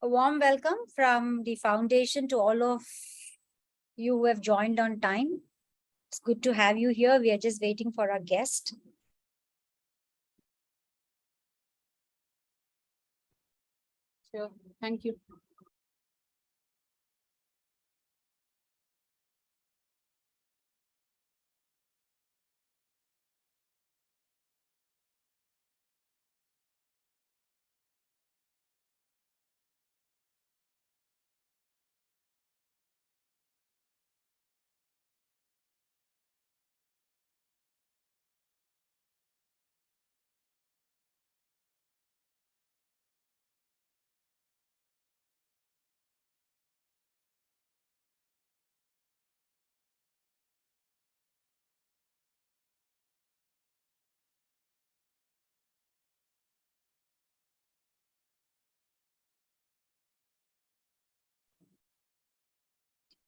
A warm welcome from the foundation to all of you who have joined on time. It's good to have you here. We are just waiting for our guest. Sure. Thank you.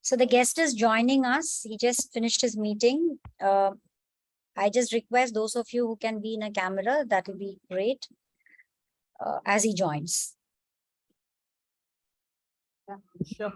So the guest is joining us. He just finished his meeting. I just request those of you who can be in a camera, that will be great as he joins. Yeah, sure.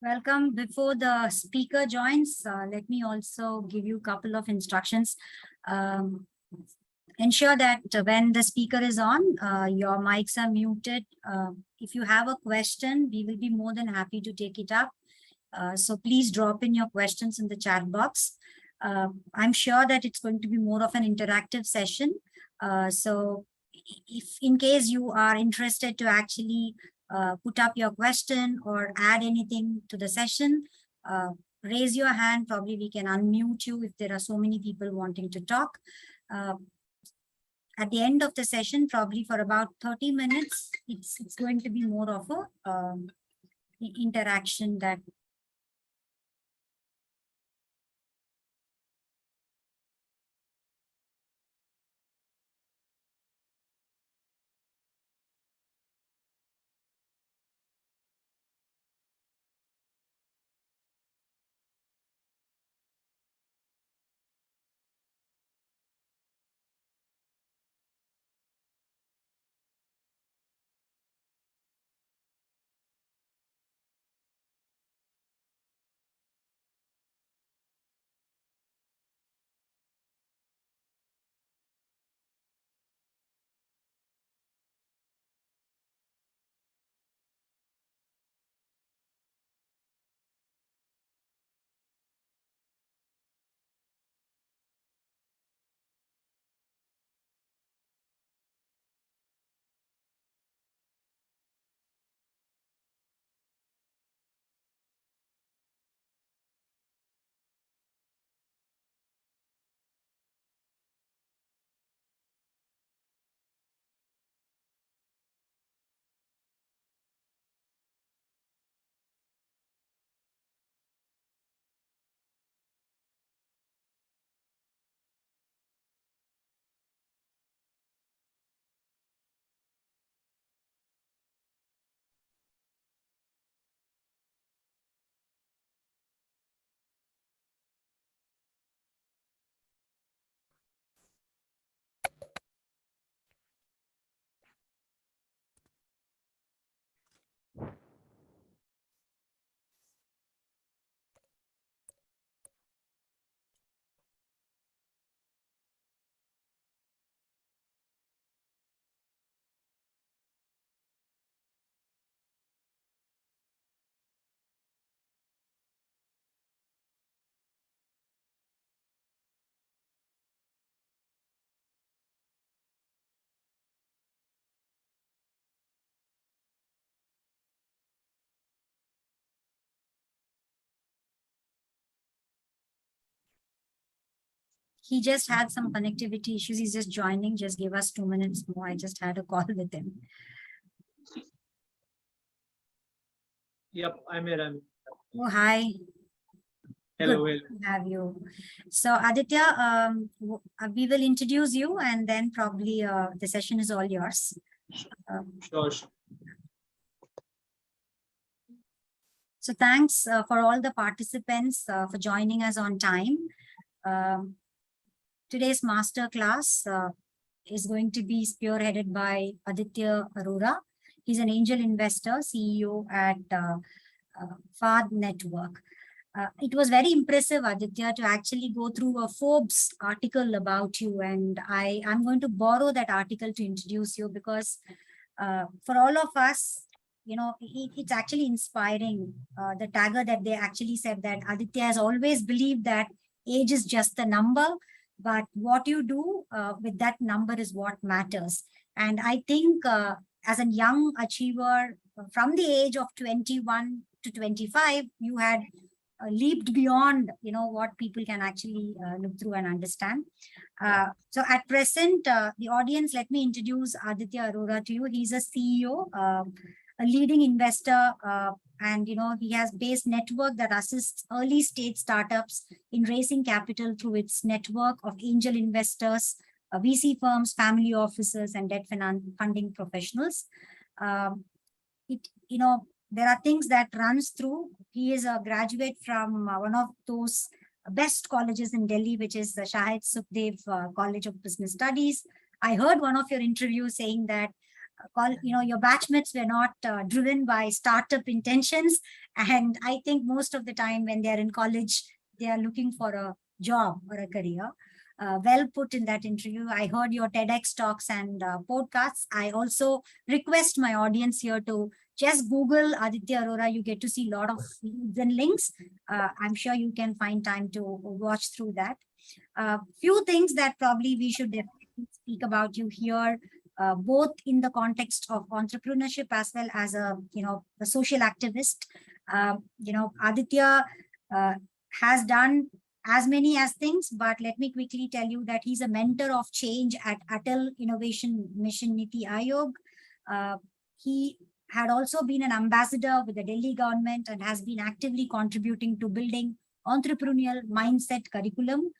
Welcome. Before the speaker joins, let me also give you a couple of instructions. Ensure that when the speaker is on, your mics are muted. If you have a question, we will be more than happy to take it up. So please drop in your questions in the chat box. I'm sure that it's going to be more of an interactive session. So if in case you are interested to actually put up your question or add anything to the session, raise your hand. Probably we can unmute you if there are so many people wanting to talk. At the end of the session, probably for about 30 minutes, it's going to be more of a interaction that he just had some connectivity issues. He's just joining. Just give us 2 minutes more. I just had a call with him. Yep, I'm here. Oh, hi. Hello, Good to have you. So Aditya, we will introduce you and then probably the session is all yours. Sure, sure. So thanks for all the participants for joining us on time. Today's master class is going to be spearheaded by Aditya Arora. He's an angel investor, CEO at FAD Network. It was very impressive, Aditya, to actually go through a Forbes article about you. And I'm going to borrow that article to introduce you because for all of us, you know, it's actually inspiring. The tagger that they actually said that Aditya has always believed that age is just a number, but what you do with that number is what matters. And I think as a young achiever from the age of 21 to 25, you had leaped beyond, you know, what people can actually look through and understand. So at present, the audience, let me introduce Aditya Arora to you. He's a CEO, a leading investor, and you know he has based network that assists early stage startups in raising capital through its network of angel investors, VC firms, family offices, and debt funding professionals. There are things that runs through. He is a graduate from one of those best colleges in Delhi, which is the Shahid Sukhdev College of Business Studies. I heard one of your interviews saying that your batchmates were not driven by startup intentions. And I think most of the time when they're in college, they are looking for a job or a career. Well put in that interview. I heard your TEDx talks and podcasts. I also request my audience here to just Google Aditya Arora, you get to see a lot of feeds and links. I'm sure you can find time to watch through that. Few things that probably we should definitely speak about you here, both in the context of entrepreneurship as well as a social activist. Aditya has done as many as things, but let me quickly tell you that he's a mentor of change at Atal Innovation Mission Niti Aayog. He had also been an ambassador with the Delhi government and has been actively contributing to building entrepreneurial mindset curriculum.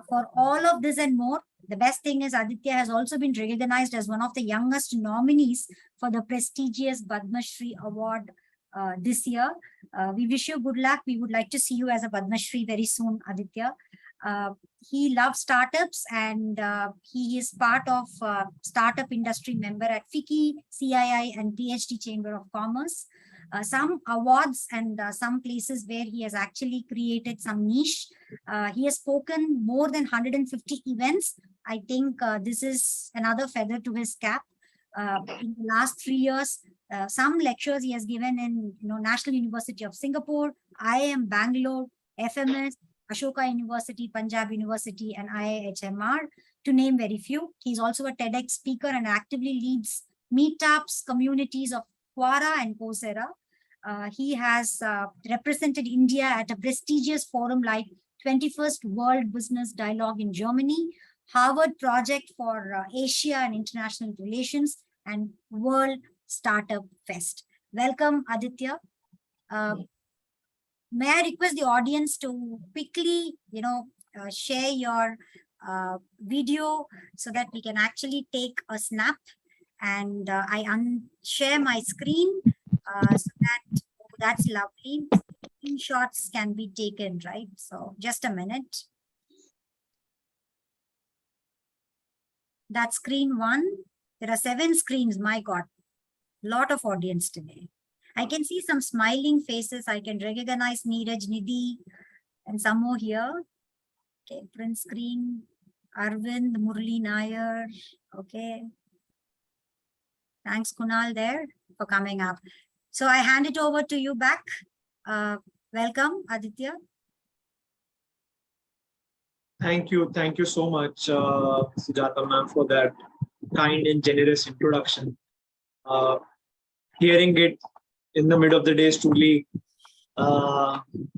For all of this and more, the best thing is Aditya has also been recognized as one of the youngest nominees for the prestigious Padma Shri Award this year. We wish you good luck. We would like to see you as a Padma Shri very soon, Aditya. He loves startups, and he is part of startup industry member at FICCI, CII, and PhD Chamber of Commerce. Some awards and some places where he has actually created some niche. He has spoken more than 150 events. I think this is another feather to his cap. In the last 3 years, some lectures he has given in National University of Singapore, IIM Bangalore, FMS, Ashoka University, Punjab University, and IIHMR, to name very few. He's also a TEDx speaker and actively leads meetups, communities of Quora and Coursera. He has represented India at a prestigious forum like 21st World Business Dialogue in Germany, Harvard Project for Asia and International Relations, and World Startup Fest. Welcome, Aditya. May I request the audience to quickly, share your video so that we can actually take a snap, and I share my screen so that that's lovely. Screenshots can be taken, right? So just a minute. That's screen 1. There are 7 screens. My God, lot of audience today. I can see some smiling faces. I can recognize Neeraj, Nidhi, and some more here. Okay, print screen. Arvind, Murli Nair. Okay. Thanks, Kunal, there for coming up. So I hand it over to you back. Welcome, Aditya. Thank you so much, Sujata ma'am, for that kind and generous introduction. Hearing it in the middle of the day is truly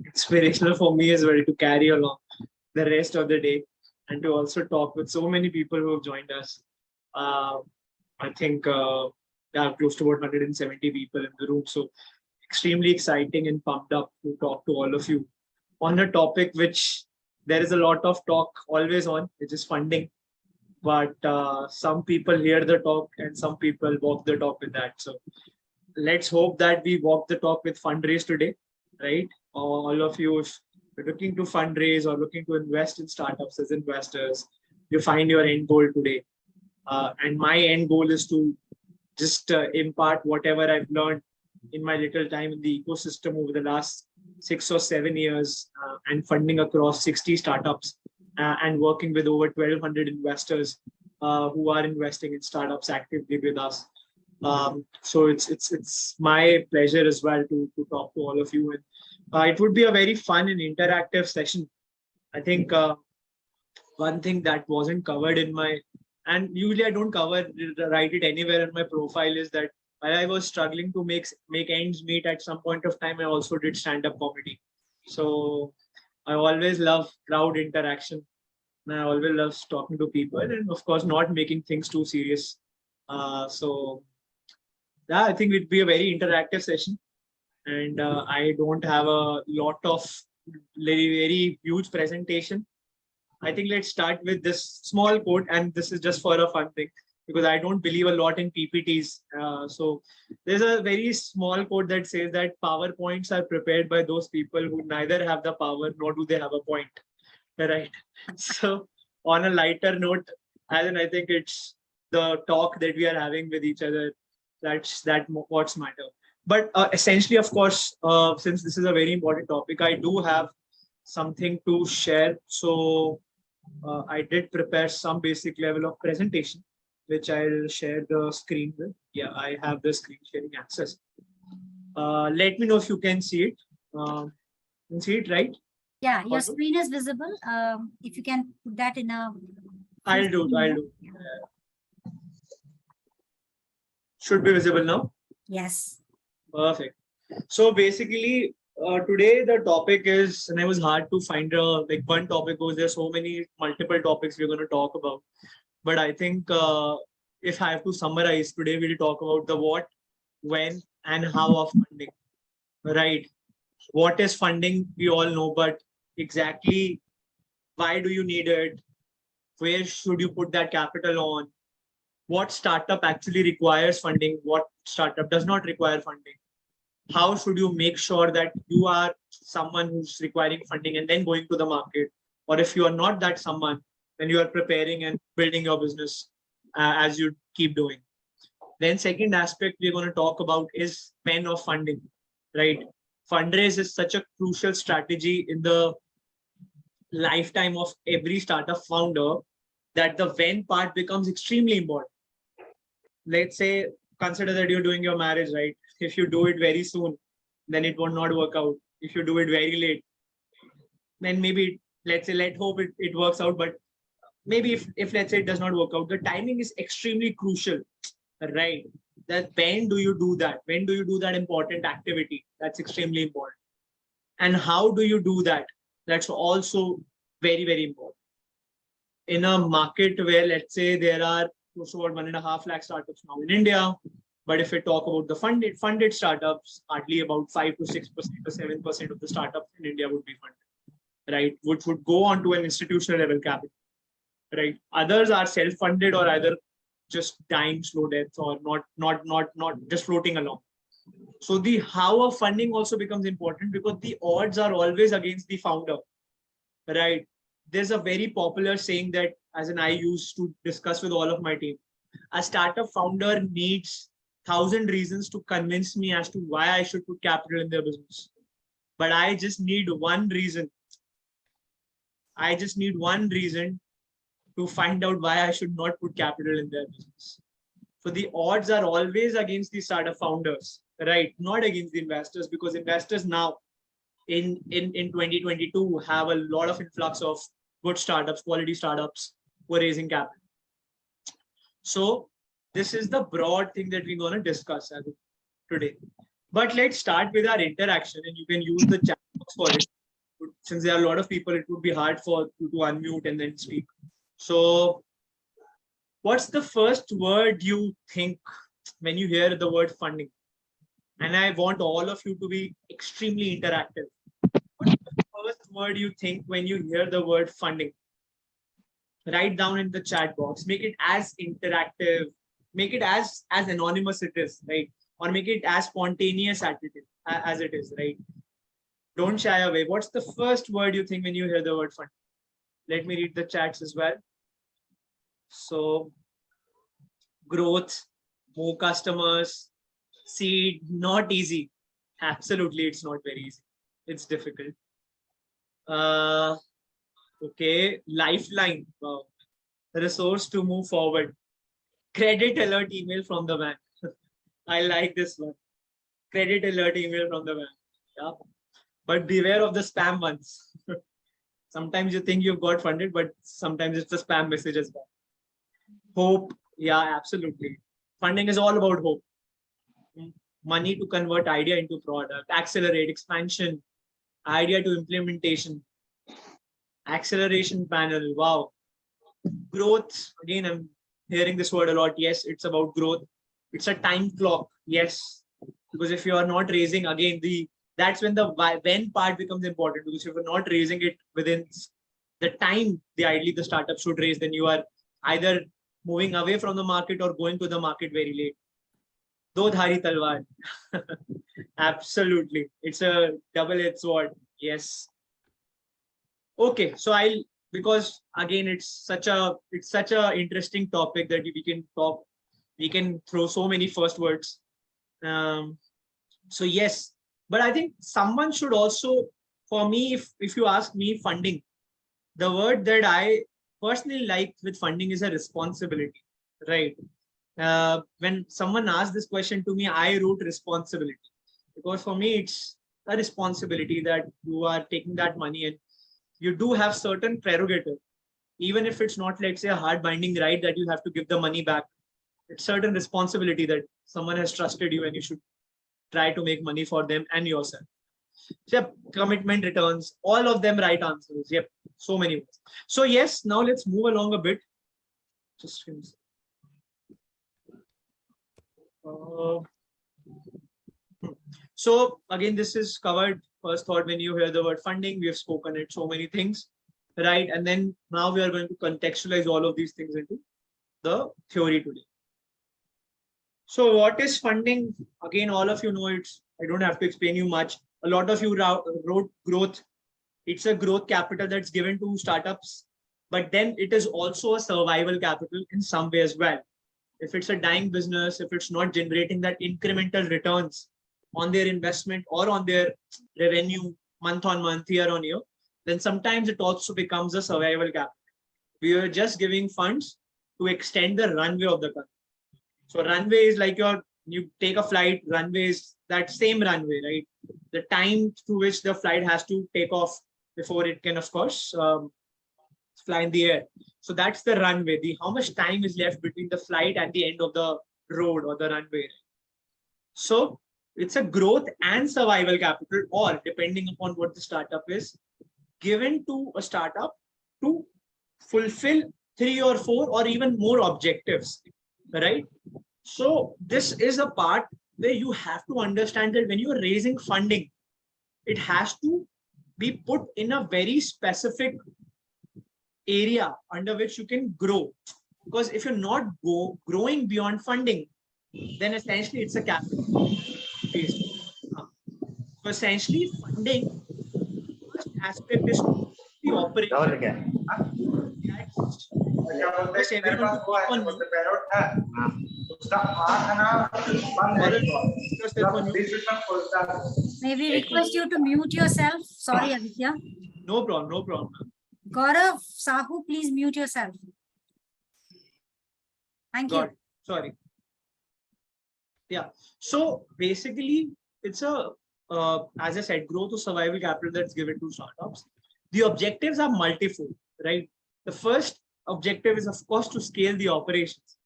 inspirational for me as well, to carry along the rest of the day and to also talk with so many people who have joined us. I think there are close to about 170 people in the room. So extremely exciting and pumped up to talk to all of you on a topic which there is a lot of talk always on, which is funding. But some people hear the talk and some people walk the talk with that. So let's hope that we walk the talk with fundraise today, right? All of you, if you're looking to fundraise or looking to invest in startups as investors, you find your end goal today. And my end goal is to just impart whatever I've learned in my little time in the ecosystem over the last 6 or 7 years, and funding across 60 startups and working with over 1,200 investors who are investing in startups actively with us. So it's my pleasure as well to talk to all of you. And it would be a very fun and interactive session. I think one thing that wasn't covered in my, and usually I don't write it anywhere in my profile, is that while I was struggling to make ends meet at some point of time, I also did stand-up comedy. So I always love crowd interaction. And I always love talking to people, and of course not making things too serious. So yeah, I think it'd be a very interactive session. And I don't have a lot of very huge presentation. I think let's start with this small quote, and this is just for a fun thing, because I don't believe a lot in PPTs. So there's a very small quote that says that PowerPoints are prepared by those people who neither have the power nor do they have a point. Right. So on a lighter note, I think it's the talk that we are having with each other. That's what's matter. But essentially, of course, since this is a very important topic, I do have something to share. So I did prepare some basic level of presentation. which I'll share the screen with. Yeah, I have the screen sharing access. Let me know if you can see it. You can see it, right? Yeah, your Also, screen is visible. If you can put that in a. I'll do. full I'll screen do. mode. Should be visible now. Yes. Perfect. So basically, today the topic is, and it was hard to find a like one topic because there's so many multiple topics we're going to talk about. But I think if I have to summarize, today we'll talk about the what, when, and how of funding. Right? What is funding? We all know, but exactly why do you need it? Where should you put that capital on? What startup actually requires funding? What startup does not require funding? How should you make sure that you are someone who's requiring funding and then going to the market? Or if you are not that someone, then you are preparing and building your business as you keep doing. Then second aspect we're going to talk about is when of funding, right? Fundraise is such a crucial strategy in the lifetime of every startup founder that the when part becomes extremely important. Let's say, consider that you're doing your marriage, right? If you do it very soon, then it will not work out. If you do it very late, then maybe, let's say, let's hope it works out. But maybe if let's say it does not work out, the timing is extremely crucial, right? That when do you do that? When do you do that important activity? That's extremely important. And how do you do that? That's also very, very important. In a market where, let's say, there are close to about 1.5 lakh startups now in India, but if we talk about the funded startups, hardly about 5 to 6% or 7% of the startups in India would be funded, right? Which would go on to an institutional level capital, right? Others are self-funded or either just dying slow deaths or not just floating along. So the how of funding also becomes important because the odds are always against the founder, right? There's a very popular saying that, as an I used to discuss with all of my team, a startup founder needs 1,000 reasons to convince me as to why I should put capital in their business. But I just need one reason. I just need one reason to find out why I should not put capital in their business. So the odds are always against the startup founders, right? Not against the investors, because investors now in 2022 have a lot of influx of good startups, quality startups who are raising capital. So this is the broad thing that we're going to discuss today. But let's start with our interaction, and you can use the chat box for it. Since there are a lot of people, it would be hard for you to unmute and then speak. So what's the first word you think when you hear the word funding? And I want all of you to be extremely interactive. What's the first word you think when you hear the word funding? Write down in the chat box. Make it as interactive. Make it as anonymous it is, right? Or make it as spontaneous as it is, right? Don't shy away. What's the first word you think when you hear the word funding? Let me read the chats as well. So, growth, more customers, seed, not easy. Absolutely, it's not very easy. It's difficult. Okay, lifeline, wow. Resource to move forward. Credit alert email from the bank. I like this one. Credit alert email from the bank. Yeah. But beware of the spam ones. Sometimes you think you've got funded, but sometimes it's a spam message as well. Hope. Yeah, absolutely. Funding is all about hope. Money to convert idea into product, accelerate expansion, idea to implementation, acceleration panel. Wow. Growth. Again, I'm hearing this word a lot. Yes, it's about growth. It's a time clock. Yes. Because if you are not raising, again, that's when the when part becomes important. Because if you're not raising it within the time ideally the startup should raise, then you are either moving away from the market or going to the market very late. Do dhari talwar. Absolutely. It's a double-edged sword. Yes. Okay. So because again, it's such a interesting topic that we can talk. We can throw so many first words. So yes, but I think someone should also, for me, if you ask me, funding, the word that I personally like with funding is a responsibility. right? When someone asked this question to me, I wrote responsibility, because for me it's a responsibility that you are taking that money and you do have certain prerogative, even if it's not, let's say, a hard binding right that you have to give the money back. It's certain responsibility that someone has trusted you and you should try to make money for them and yourself. Yep, commitment, returns, all of them right answers. Yep, so many words. So yes, now let's move along a bit. Just uh, so again, this is covered first thought when you hear the word funding. We have spoken it so many things, right? And then now we are going to contextualize all of these things into the theory today. So what is funding? Again, all of you know it's, I don't have to explain you much. A lot of you wrote growth. It's a growth capital that's given to startups, but then it is also a survival capital in some way as well. If it's a dying business, if it's not generating that incremental returns on their investment or on their revenue month on month, year on year, then sometimes it also becomes a survival capital. We are just giving funds to extend the runway of the country. So runway is like you take a flight, runway is that same runway, right? The time to which the flight has to take off before it can, of course, fly in the air. So that's the runway. How much time is left between the flight and the end of the road or the runway. So it's a growth and survival capital, or depending upon what the startup is, given to a startup to fulfill 3 or 4 or even more objectives, right? So this is a part where you have to understand that when you're raising funding, it has to be put in a very specific area under which you can grow. Because if you're not growing beyond funding, then essentially it's a capital based. So essentially funding, first aspect is the operation. Just everyone to keep on mute. May we request you to mute yourself? Sorry, Aditya. No problem, no problem. Gaurav Sahu, please mute yourself. Thank you. Sorry. Yeah. So basically, it's a, as I said, growth or survival capital that's given to startups. The objectives are multifold, right? The first objective is, of course, to scale the operations.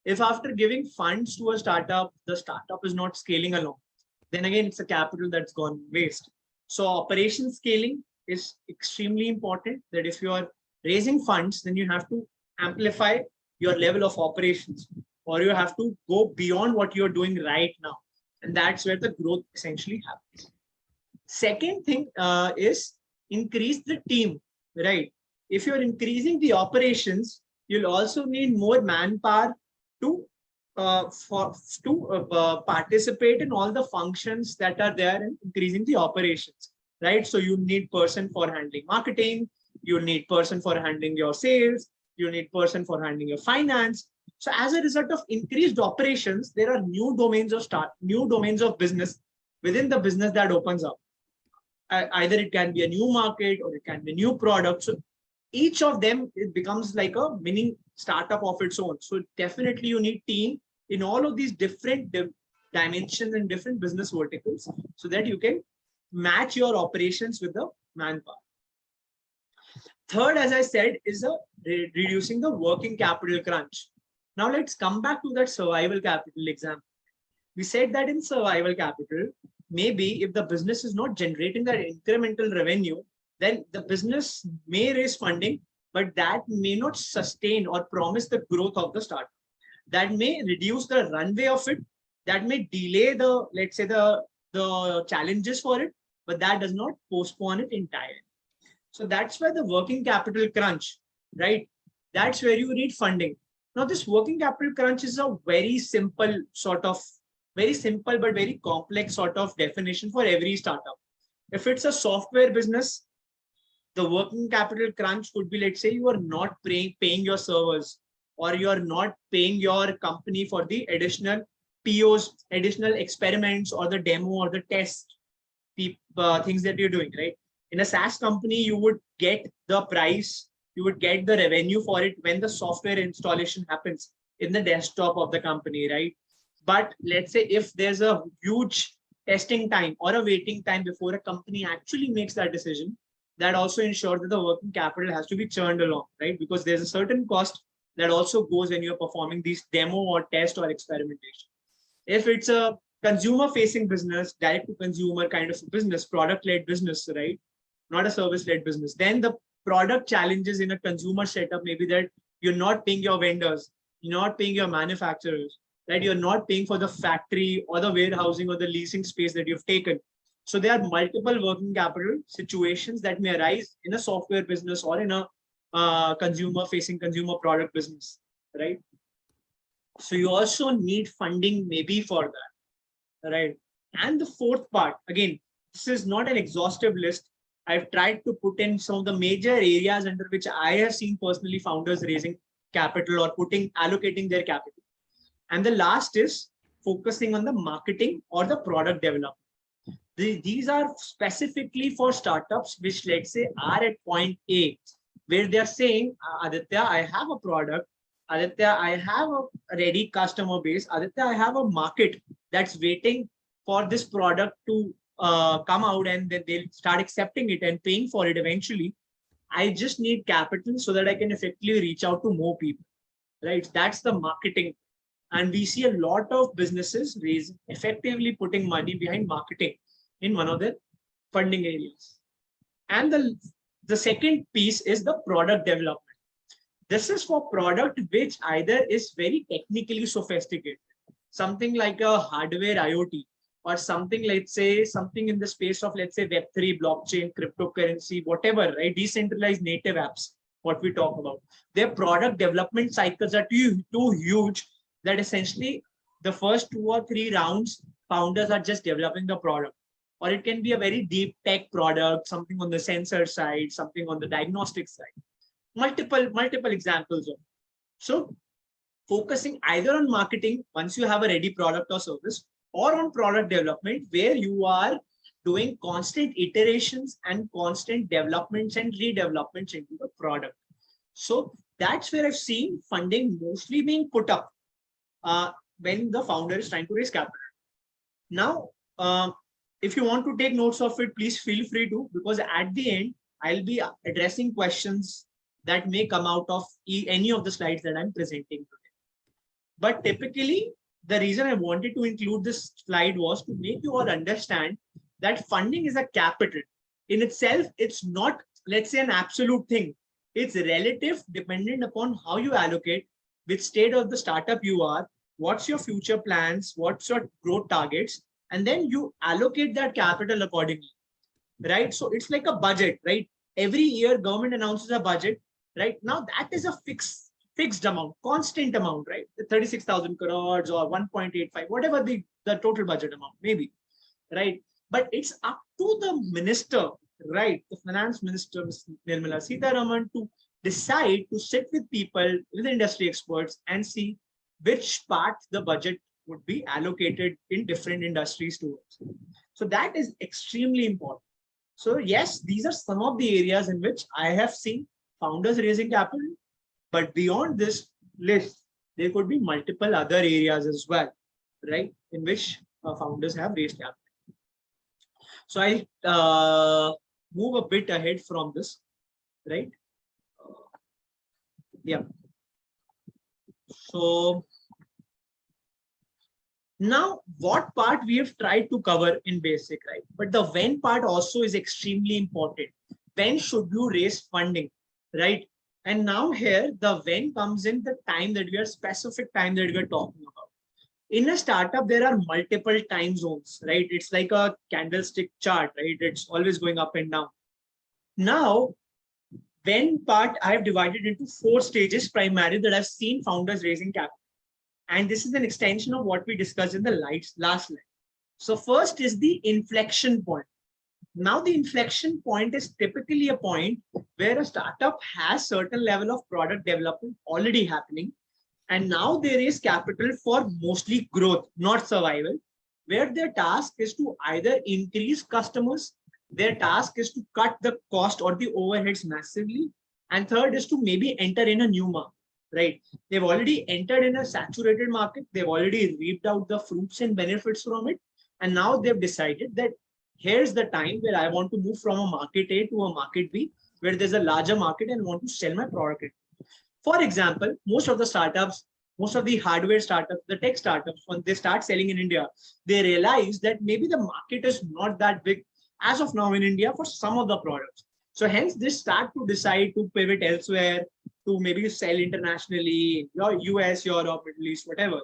If after giving funds to a startup, the startup is not scaling along, then again, it's a capital that's gone waste. So operation scaling is extremely important, that if you are raising funds, then you have to amplify your level of operations, or you have to go beyond what you're doing right now. And that's where the growth essentially happens. Second thing is increase the team, right? If you're increasing the operations, you'll also need more manpower to participate in all the functions that are there in increasing the operations, right? So you need person for handling marketing, you need person for handling your sales, you need person for handling your finance. So as a result of increased operations, there are new domains of business within the business that opens up. Either it can be a new market or it can be a new product. So each of them, it becomes like a mini startup of its own. So definitely you need team in all of these different dimensions and different business verticals, so that you can match your operations with the manpower. Third, as I said, is reducing the working capital crunch. Now let's come back to that survival capital example. We said that in survival capital, maybe if the business is not generating that incremental revenue, then the business may raise funding, but that may not sustain or promise the growth of the startup. That may reduce the runway of it. That may delay the, let's say, the challenges for it, but that does not postpone it entirely. So that's why the working capital crunch, right? That's where you need funding. Now, this working capital crunch is a very simple but very complex sort of definition for every startup. If it's a software business, the working capital crunch could be, let's say, you are not paying your servers, or you are not paying your company for the additional POs, additional experiments, or the demo or the test things that you're doing, right? In a SaaS company, you would get the price, you would get the revenue for it when the software installation happens. in the desktop of the company, right? But let's say if there's a huge testing time or a waiting time before a company actually makes that decision, that also ensures that the working capital has to be churned along, right? Because there's a certain cost that also goes when you're performing these demo or test or experimentation. If it's a consumer facing business, direct to consumer kind of business, product led business, right? Not a service led business, then the product challenges in a consumer setup maybe that you're not paying your vendors, you're not paying your manufacturers, right? You're not paying for the factory or the warehousing or the leasing space that you've taken. So there are multiple working capital situations that may arise in a software business or in a consumer facing consumer product business, right? So you also need funding maybe for that, right? And the fourth part, again, this is not an exhaustive list. I've tried to put in some of the major areas under which I have seen personally founders raising capital or allocating their capital. And the last is focusing on the marketing or the product development. These are specifically for startups which, let's say, are at point A, where they're saying, Aditya, I have a product. Aditya, I have a ready customer base. Aditya, I have a market that's waiting for this product to come out, and then they'll start accepting it and paying for it eventually. I just need capital so that I can effectively reach out to more people, right? That's the marketing. And we see a lot of businesses effectively putting money behind marketing in one of their funding areas. And the second piece is the product development. This is for product which either is very technically sophisticated, something like a hardware IoT, or something, let's say, something in the space of, let's say, Web3, blockchain, cryptocurrency, whatever, right? Decentralized native apps, what we talk about. Their product development cycles are too huge that essentially the first 2 or 3 rounds, founders are just developing the product. Or it can be a very deep tech product, something on the sensor side, something on the diagnostic side. Multiple examples of. So focusing either on marketing once you have a ready product or service, or on product development where you are doing constant iterations and constant developments and redevelopments into the product. So that's where I've seen funding mostly being put up when the founder is trying to raise capital. Now, if you want to take notes of it, please feel free to, because at the end, I'll be addressing questions that may come out of any of the slides that I'm presenting today. But typically, the reason I wanted to include this slide was to make you all understand that funding is a capital. In itself, it's not, let's say, an absolute thing. It's relative, dependent upon how you allocate, which state of the startup you are, what's your future plans, what's your growth targets, and then you allocate that capital accordingly, right? So it's like a budget, right? Every year, government announces a budget, right? Now that is a fixed amount, constant amount, right? 36,000 crores or 1.85, whatever the total budget amount maybe, right? But it's up to the minister, right? The finance minister, Ms. Nirmala Sitharaman, to decide to sit with people, with industry experts, and see which part the budget would be allocated in different industries towards. So that is extremely important. So yes, these are some of the areas in which I have seen founders raising capital, but beyond this list, there could be multiple other areas as well, right? In which founders have raised capital. So I move a bit ahead from this, right? Yeah. So now what part we have tried to cover in basic, right? But the when part also is extremely important. When should you raise funding, right? And now here, the when comes in the time that we are specific time that we are talking about. In a startup, there are multiple time zones, right? It's like a candlestick chart, right? It's always going up and down. Now, when part I've divided into 4 stages primarily that I've seen founders raising capital. And this is an extension of what we discussed in the last slide. So first is the inflection point. Now the inflection point is typically a point where a startup has certain level of product development already happening. And now there is capital for mostly growth, not survival, where their task is to either increase customers, their task is to cut the cost or the overheads massively, and third is to maybe enter in a new market. right? They've already entered in a saturated market. They've already reaped out the fruits and benefits from it. And now they've decided that here's the time where I want to move from a market A to a market B, where there's a larger market and want to sell my product. For example, most of the startups, most of the hardware startups, the tech startups, when they start selling in India, they realize that maybe the market is not that big as of now in India for some of the products. So hence they start to decide to pivot elsewhere, to maybe sell internationally, US, Europe, Middle East, whatever.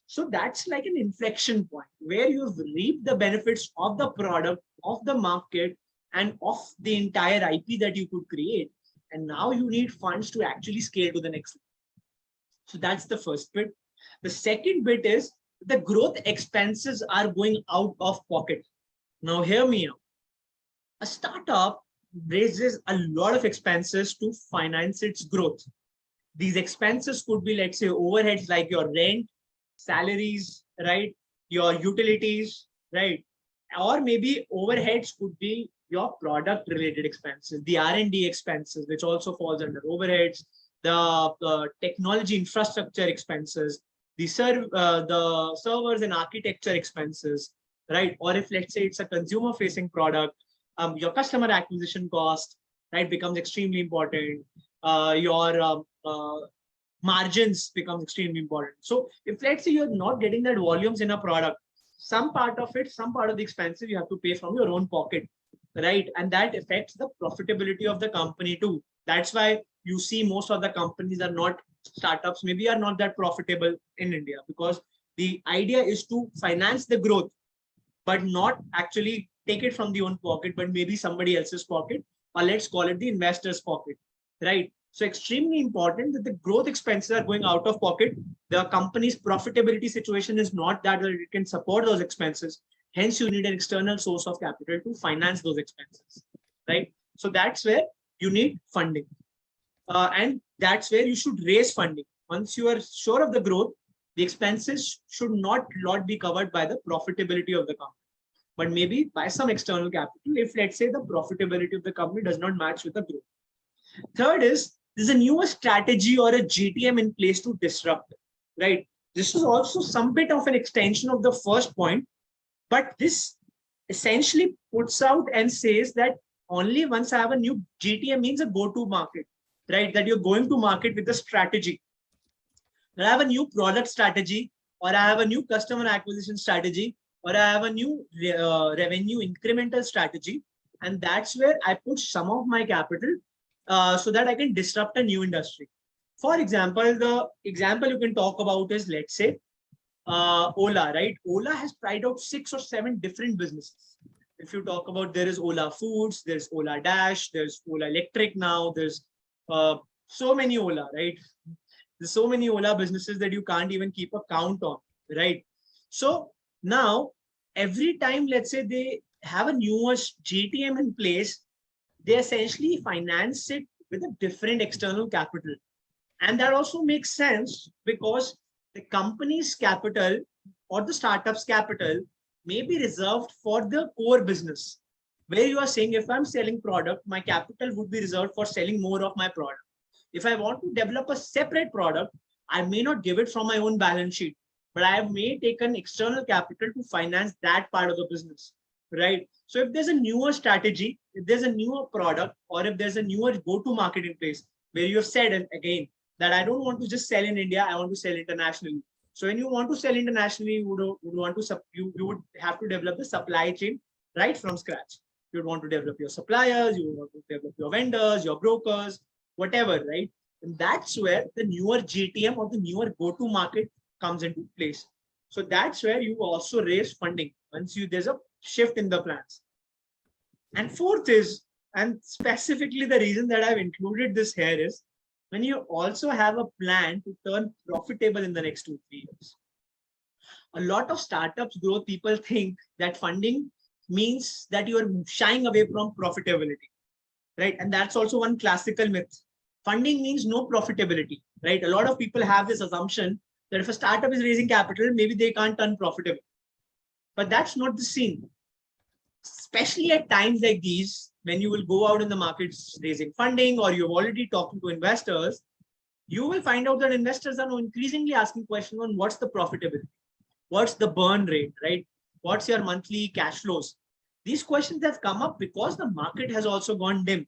So that's like an inflection point where you've reaped the benefits of the product, of the market, and of the entire IP that you could create. And now you need funds to actually scale to the next level. So that's the first bit. The second bit is the growth expenses are going out of pocket. Now hear me out. A startup raises a lot of expenses to finance its growth. These expenses could be, let's say, overheads like your rent, salaries, right? Your utilities, right? Or maybe overheads could be your product related expenses, the R&D expenses, which also falls under overheads, the technology infrastructure expenses, the servers and architecture expenses, right? Or if let's say it's a consumer facing product, your customer acquisition cost, right, becomes extremely important. Your margins becomes extremely important. So if let's say you're not getting that volumes in a product, some part of the expenses you have to pay from your own pocket, right? And that affects the profitability of the company too. That's why you see most of the companies are not startups, maybe are not that profitable in India, because the idea is to finance the growth, but not actually take it from the own pocket, but maybe somebody else's pocket, or let's call it the investor's pocket, right? So extremely important that the growth expenses are going out of pocket. The company's profitability situation is not that it can support those expenses. Hence, you need an external source of capital to finance those expenses, right? So that's where you need funding. And that's where you should raise funding. Once you are sure of the growth, the expenses should not be covered by the profitability of the company, but maybe by some external capital if, let's say, the profitability of the company does not match with the growth. Third is, there's a newer strategy or a GTM in place to disrupt, right? This is also some bit of an extension of the first point, but this essentially puts out and says that only once I have a new GTM means a go-to market, right? That you're going to market with a strategy. That I have a new product strategy, or I have a new customer acquisition strategy, or I have a new revenue incremental strategy. And that's where I put some of my capital so that I can disrupt a new industry. For example, the example you can talk about is, let's say, Ola, right? Ola has tried out 6 or 7 different businesses. If you talk about, there is Ola Foods, there's Ola Dash, there's Ola Electric now, there's so many Ola, right? There's so many Ola businesses that you can't even keep a count on, right? So now, every time, let's say they have a newer GTM in place, they essentially finance it with a different external capital. And that also makes sense because the company's capital or the startup's capital may be reserved for the core business, where you are saying, if I'm selling product, my capital would be reserved for selling more of my product. If I want to develop a separate product, I may not give it from my own balance sheet, but I may take an external capital to finance that part of the business, right? So if there's a newer strategy, if there's a newer product, or if there's a newer go-to-market in place, where you have said, and again, that I don't want to just sell in India, I want to sell internationally. So when you want to sell internationally, you would have to develop the supply chain right from scratch. You would want to develop your suppliers, you would want to develop your vendors, your brokers, whatever, right? And that's where the newer GTM or the newer go-to-market comes into place. So that's where you also raise funding once there's a shift in the plans. And fourth is, and specifically the reason that I've included this here is, when you also have a plan to turn profitable in the next 2-3 years. A lot of startups growth people think that funding means that you are shying away from profitability, right? And that's also one classical myth. Funding means no profitability, right? A lot of people have this assumption that if a startup is raising capital, maybe they can't turn profitable. But that's not the scene. Especially at times like these, when you will go out in the markets raising funding, or you're already talking to investors, you will find out that investors are now increasingly asking questions on what's the profitability, what's the burn rate, right? What's your monthly cash flows? These questions have come up because the market has also gone dim.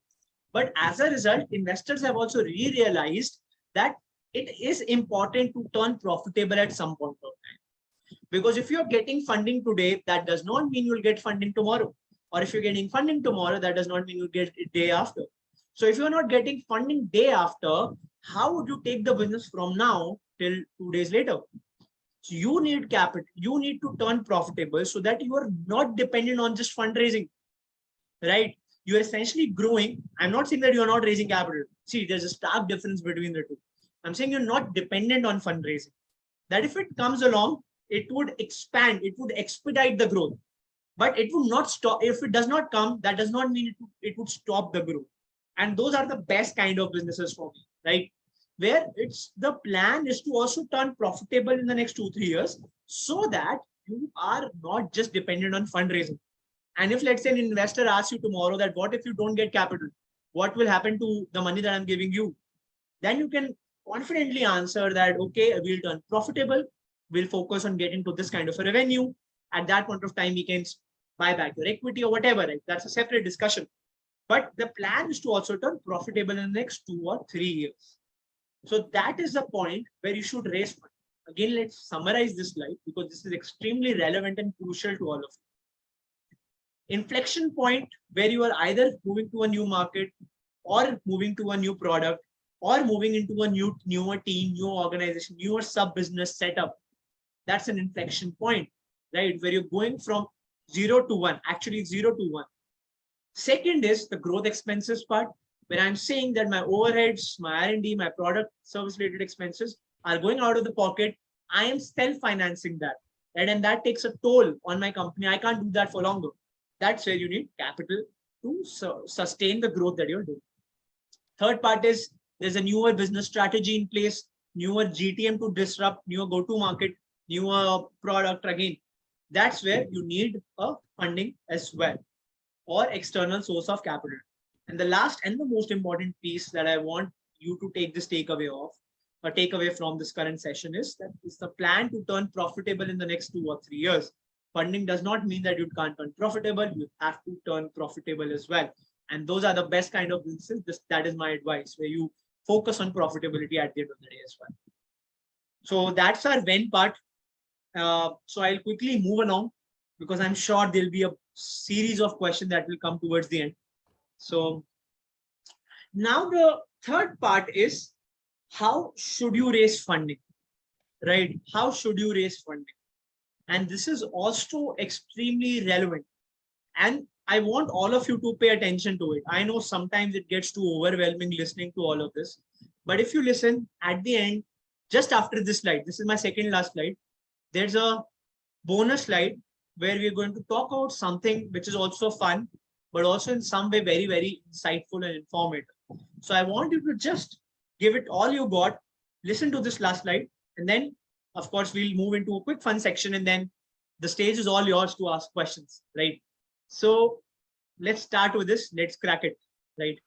But as a result, investors have also realized that it is important to turn profitable at some point of time. Because if you're getting funding today, that does not mean you'll get funding tomorrow. Or if you're getting funding tomorrow, that does not mean you'll get it day after. So if you're not getting funding day after, how would you take the business from now till 2 days later? So you need capital, you need to turn profitable so that you are not dependent on just fundraising, right? You are essentially growing. I'm not saying that you're not raising capital. See, there's a stark difference between the two. I'm saying you're not dependent on fundraising. That if it comes along, it would expand, it would expedite the growth, but it would not stop. If it does not come, that does not mean it would stop the growth. And those are the best kind of businesses for me, right? Where it's the plan is to also turn profitable in the next 2-3 years so that you are not just dependent on fundraising. And if let's say an investor asks you tomorrow that what if you don't get capital, what will happen to the money that I'm giving you? Then you can confidently answer that, okay, we'll turn profitable. We'll focus on getting to this kind of a revenue. At that point of time, we can buy back your equity or whatever. Right? That's a separate discussion. But the plan is to also turn profitable in the next 2 or 3 years. So that is the point where you should raise money. Again, let's summarize this slide because this is extremely relevant and crucial to all of you. Inflection point where you are either moving to a new market or moving to a new product or moving into a newer team, new organization, newer sub-business setup. That's an inflection point, right? Where you're going from 0 to 1, actually 0 to 1. Second is the growth expenses part, where I'm saying that my overheads, my R&D, my product service related expenses are going out of the pocket. I am self-financing that, right? And that takes a toll on my company. I can't do that for longer. That's where you need capital to sustain the growth that you're doing. Third part is there's a newer business strategy in place, newer GTM to disrupt, newer go-to-market, newer product again. That's where you need a funding as well or external source of capital. And the last and the most important piece that I want you to take this takeaway of or takeaway from this current session is that it's the plan to turn profitable in the next 2 or 3 years. Funding does not mean that you can't turn profitable. You have to turn profitable as well. And those are the best kind of businesses. That is my advice, where you focus on profitability at the end of the day as well. So that's our when part. So I'll quickly move along because I'm sure there'll be a series of questions that will come towards the end. So now the third part is how should you raise funding, right? How should you raise funding? And this is also extremely relevant. And I want all of you to pay attention to it. I know sometimes it gets too overwhelming listening to all of this. But if you listen at the end, just after this slide, this is my second last slide, there's a bonus slide where we're going to talk about something which is also fun, but also in some way very, very insightful and informative. So I want you to just give it all you got, listen to this last slide, and then, of course, we'll move into a quick fun section, and then the stage is all yours to ask questions, right? So let's start with this. Let's crack it, right?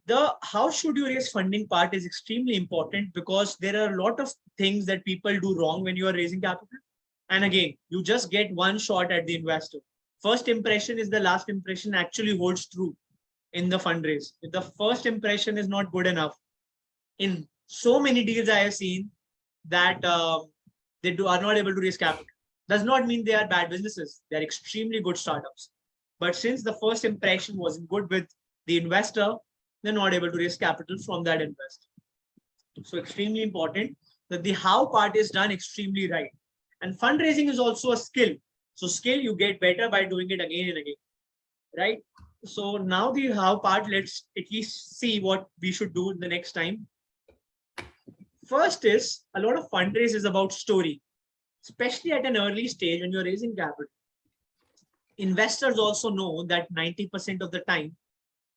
The how should you raise funding part is extremely important because there are a lot of things that people do wrong when you are raising capital. And again, you just get one shot at the investor. First impression is the last impression actually holds true in the fundraise. If the first impression is not good enough, in so many deals I have seen that they are not able to raise capital. Does not mean they are bad businesses. They are extremely good startups. But since the first impression wasn't good with the investor, they're not able to raise capital from that investor. So extremely important that the how part is done extremely right. And fundraising is also a skill. So skill you get better by doing it again and again, right? So now the how part, let's at least see what we should do the next time. First is a lot of fundraise is about story, especially at an early stage when you're raising capital. Investors also know that 90% of the time,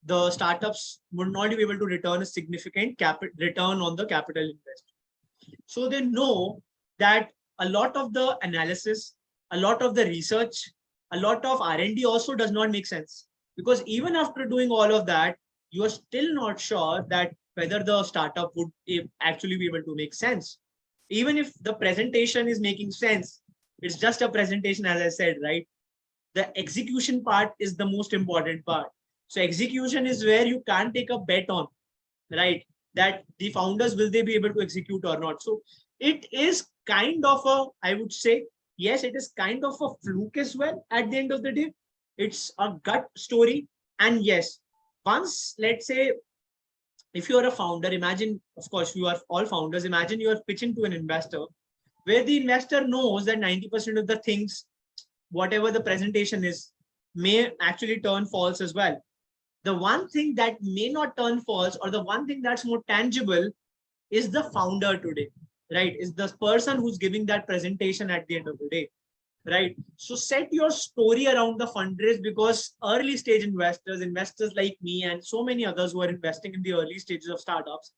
the startups would not be able to return a significant return on the capital invested. So they know that a lot of the analysis, a lot of the research, a lot of R&D also does not make sense. Because even after doing all of that, you are still not sure that whether the startup would actually be able to make sense. Even if the presentation is making sense, it's just a presentation, as I said, right? The execution part is the most important part. So execution is where you can't take a bet on, right? That the founders, will they be able to execute or not? So it is kind of a, I would say, yes, it is kind of a fluke as well. At the end of the day, it's a gut story. And yes, once, let's say, if you are a founder, imagine, of course, you are all founders, imagine you are pitching to an investor where the investor knows that 90% of the things, whatever the presentation is, may actually turn false as well. The one thing that may not turn false, or the one thing that's more tangible, is the founder today, right? Is the person who's giving that presentation at the end of the day, right? So set your story around the fundraise, because early stage investors like me and so many others who are investing in the early stages of startups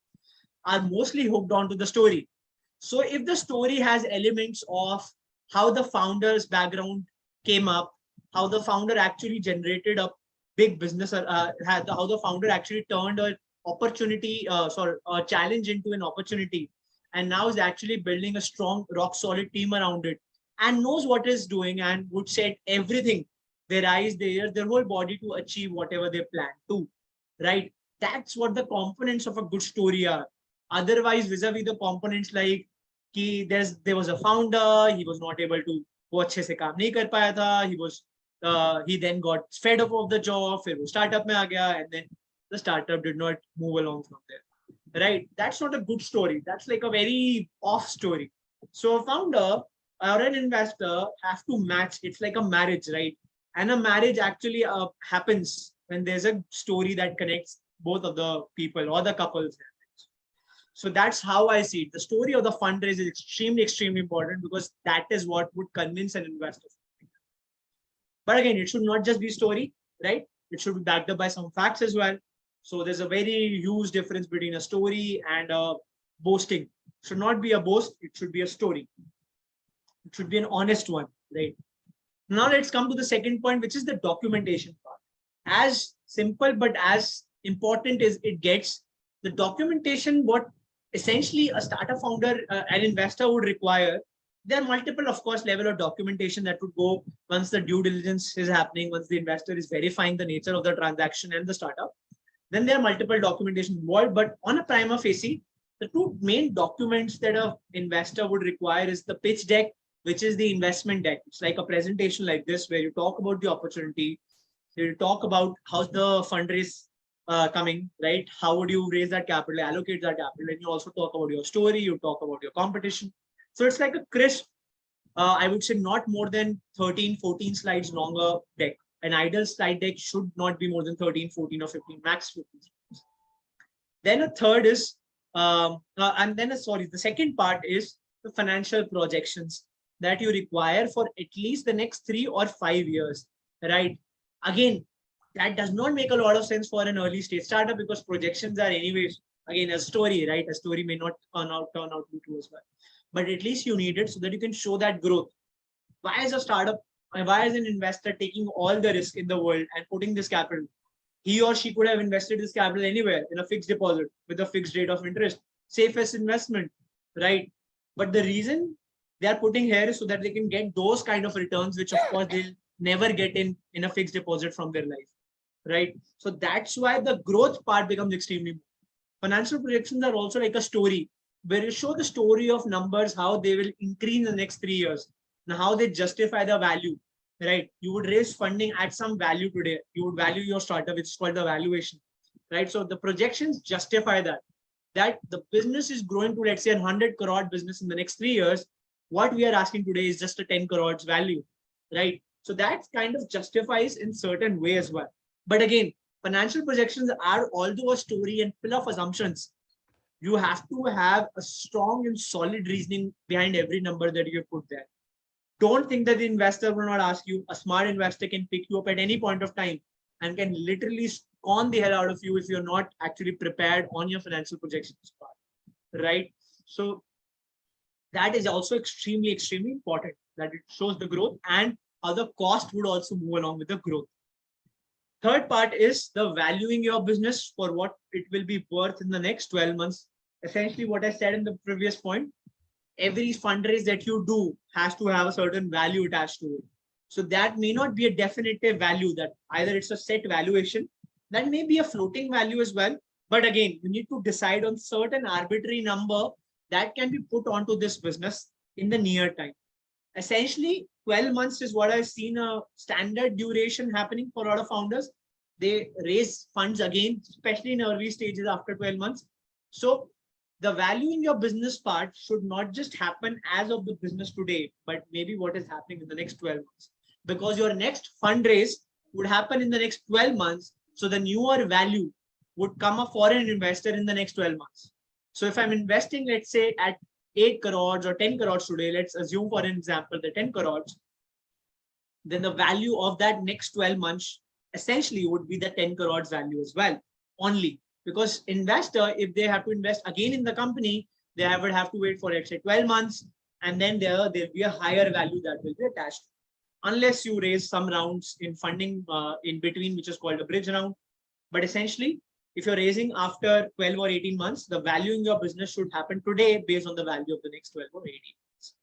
are mostly hooked onto the story. So if the story has elements of how the founder's background came up, how the founder actually generated a big business, how the founder actually turned an opportunity, a challenge into an opportunity, and now is actually building a strong, rock solid team around it, and knows what is doing, and would set everything, their eyes, their ears, their whole body to achieve whatever they plan to, right? That's what the components of a good story are. Otherwise, vis-a-vis the components like there was a founder, he was not able to वो अच्छे से काम नहीं कर पाया था, he then got fed up of the job, फिर वो startup में आ गया, and then the startup did not move along from there, right? That's not a good story. That's like a very off story. So a founder or an investor have to match. It's like a marriage, right? And a marriage actually happens when there's a story that connects both of the people or the couples. So that's how I see it. The story of the fundraise is extremely, extremely important, because that is what would convince an investor. But again, it should not just be story, right? It should be backed up by some facts as well. So there's a very huge difference between a story and boasting. It should not be a boast. It should be a story. It should be an honest one, right? Now let's come to the second point, which is the documentation part. As simple but as important as it gets, the documentation, what essentially a startup founder, an investor would require, there are multiple, of course, level of documentation that would go once the due diligence is happening, once the investor is verifying the nature of the transaction and the startup. Then there are multiple documentation involved, but on a prima facie, the two main documents that an investor would require is the pitch deck, which is the investment deck. It's like a presentation like this, where you talk about the opportunity, you talk about how's the fundraise coming, right? How would you raise that capital, allocate that capital, and you also talk about your story, you talk about your competition. So it's like a crisp, I would say not more than 13, 14 slides longer deck. An ideal slide deck should not be more than 13, 14 or 15, max 15 slides. Then a third is, the second part is the financial projections that you require for at least the next 3 or 5 years, right? Again, that does not make a lot of sense for an early stage startup, because projections are anyways, again, a story, right? A story may not turn out to be true as well. But at least you need it so that you can show that growth. Why is a startup, why is an investor taking all the risk in the world and putting this capital? He or she could have invested this capital anywhere in a fixed deposit with a fixed rate of interest, safest investment, right? But the reason they are putting here is so that they can get those kind of returns, which of course they'll never get in a fixed deposit from their life, right? So that's why the growth part becomes extremely important. Financial projections are also like a story, where you show the story of numbers, how they will increase in the next 3 years, and how they justify the value, right? You would raise funding at some value today. You would value your startup, which is called the valuation, right? So the projections justify that the business is growing to, let's say, 100 crore business in the next 3 years. What we are asking today is just a 10 crores value, right? So that kind of justifies in certain way as well. But again, financial projections are, although a story and full of assumptions, you have to have a strong and solid reasoning behind every number that you put there. Don't think that the investor will not ask you. A smart investor can pick you up at any point of time and can literally con the hell out of you if you're not actually prepared on your financial projections part, right? So that is also extremely, extremely important, that it shows the growth and how the cost would also move along with the growth. Third part is the valuing your business for what it will be worth in the next 12 months. Essentially, what I said in the previous point, every fundraise that you do has to have a certain value attached to it. So that may not be a definitive value, that either it's a set valuation, that may be a floating value as well. But again, you need to decide on certain arbitrary number that can be put onto this business in the near time. Essentially, 12 months is what I've seen a standard duration happening for a lot of founders. They raise funds again, especially in early stages after 12 months. So the value in your business part should not just happen as of the business today, but maybe what is happening in the next 12 months. Because your next fundraise would happen in the next 12 months. So the newer value would come a foreign investor in the next 12 months. So if I'm investing, let's say at 8 crores or 10 crores today, let's assume for an example, the 10 crores, then the value of that next 12 months essentially would be the 10 crores value as well, only because investor, if they have to invest again in the company, they would have to wait for, let's say, 12 months, and then there'll be a higher value that will be attached, unless you raise some rounds in funding in between, which is called a bridge round. But essentially, if you're raising after 12 or 18 months, the value in your business should happen today based on the value of the next 12 or 18 months.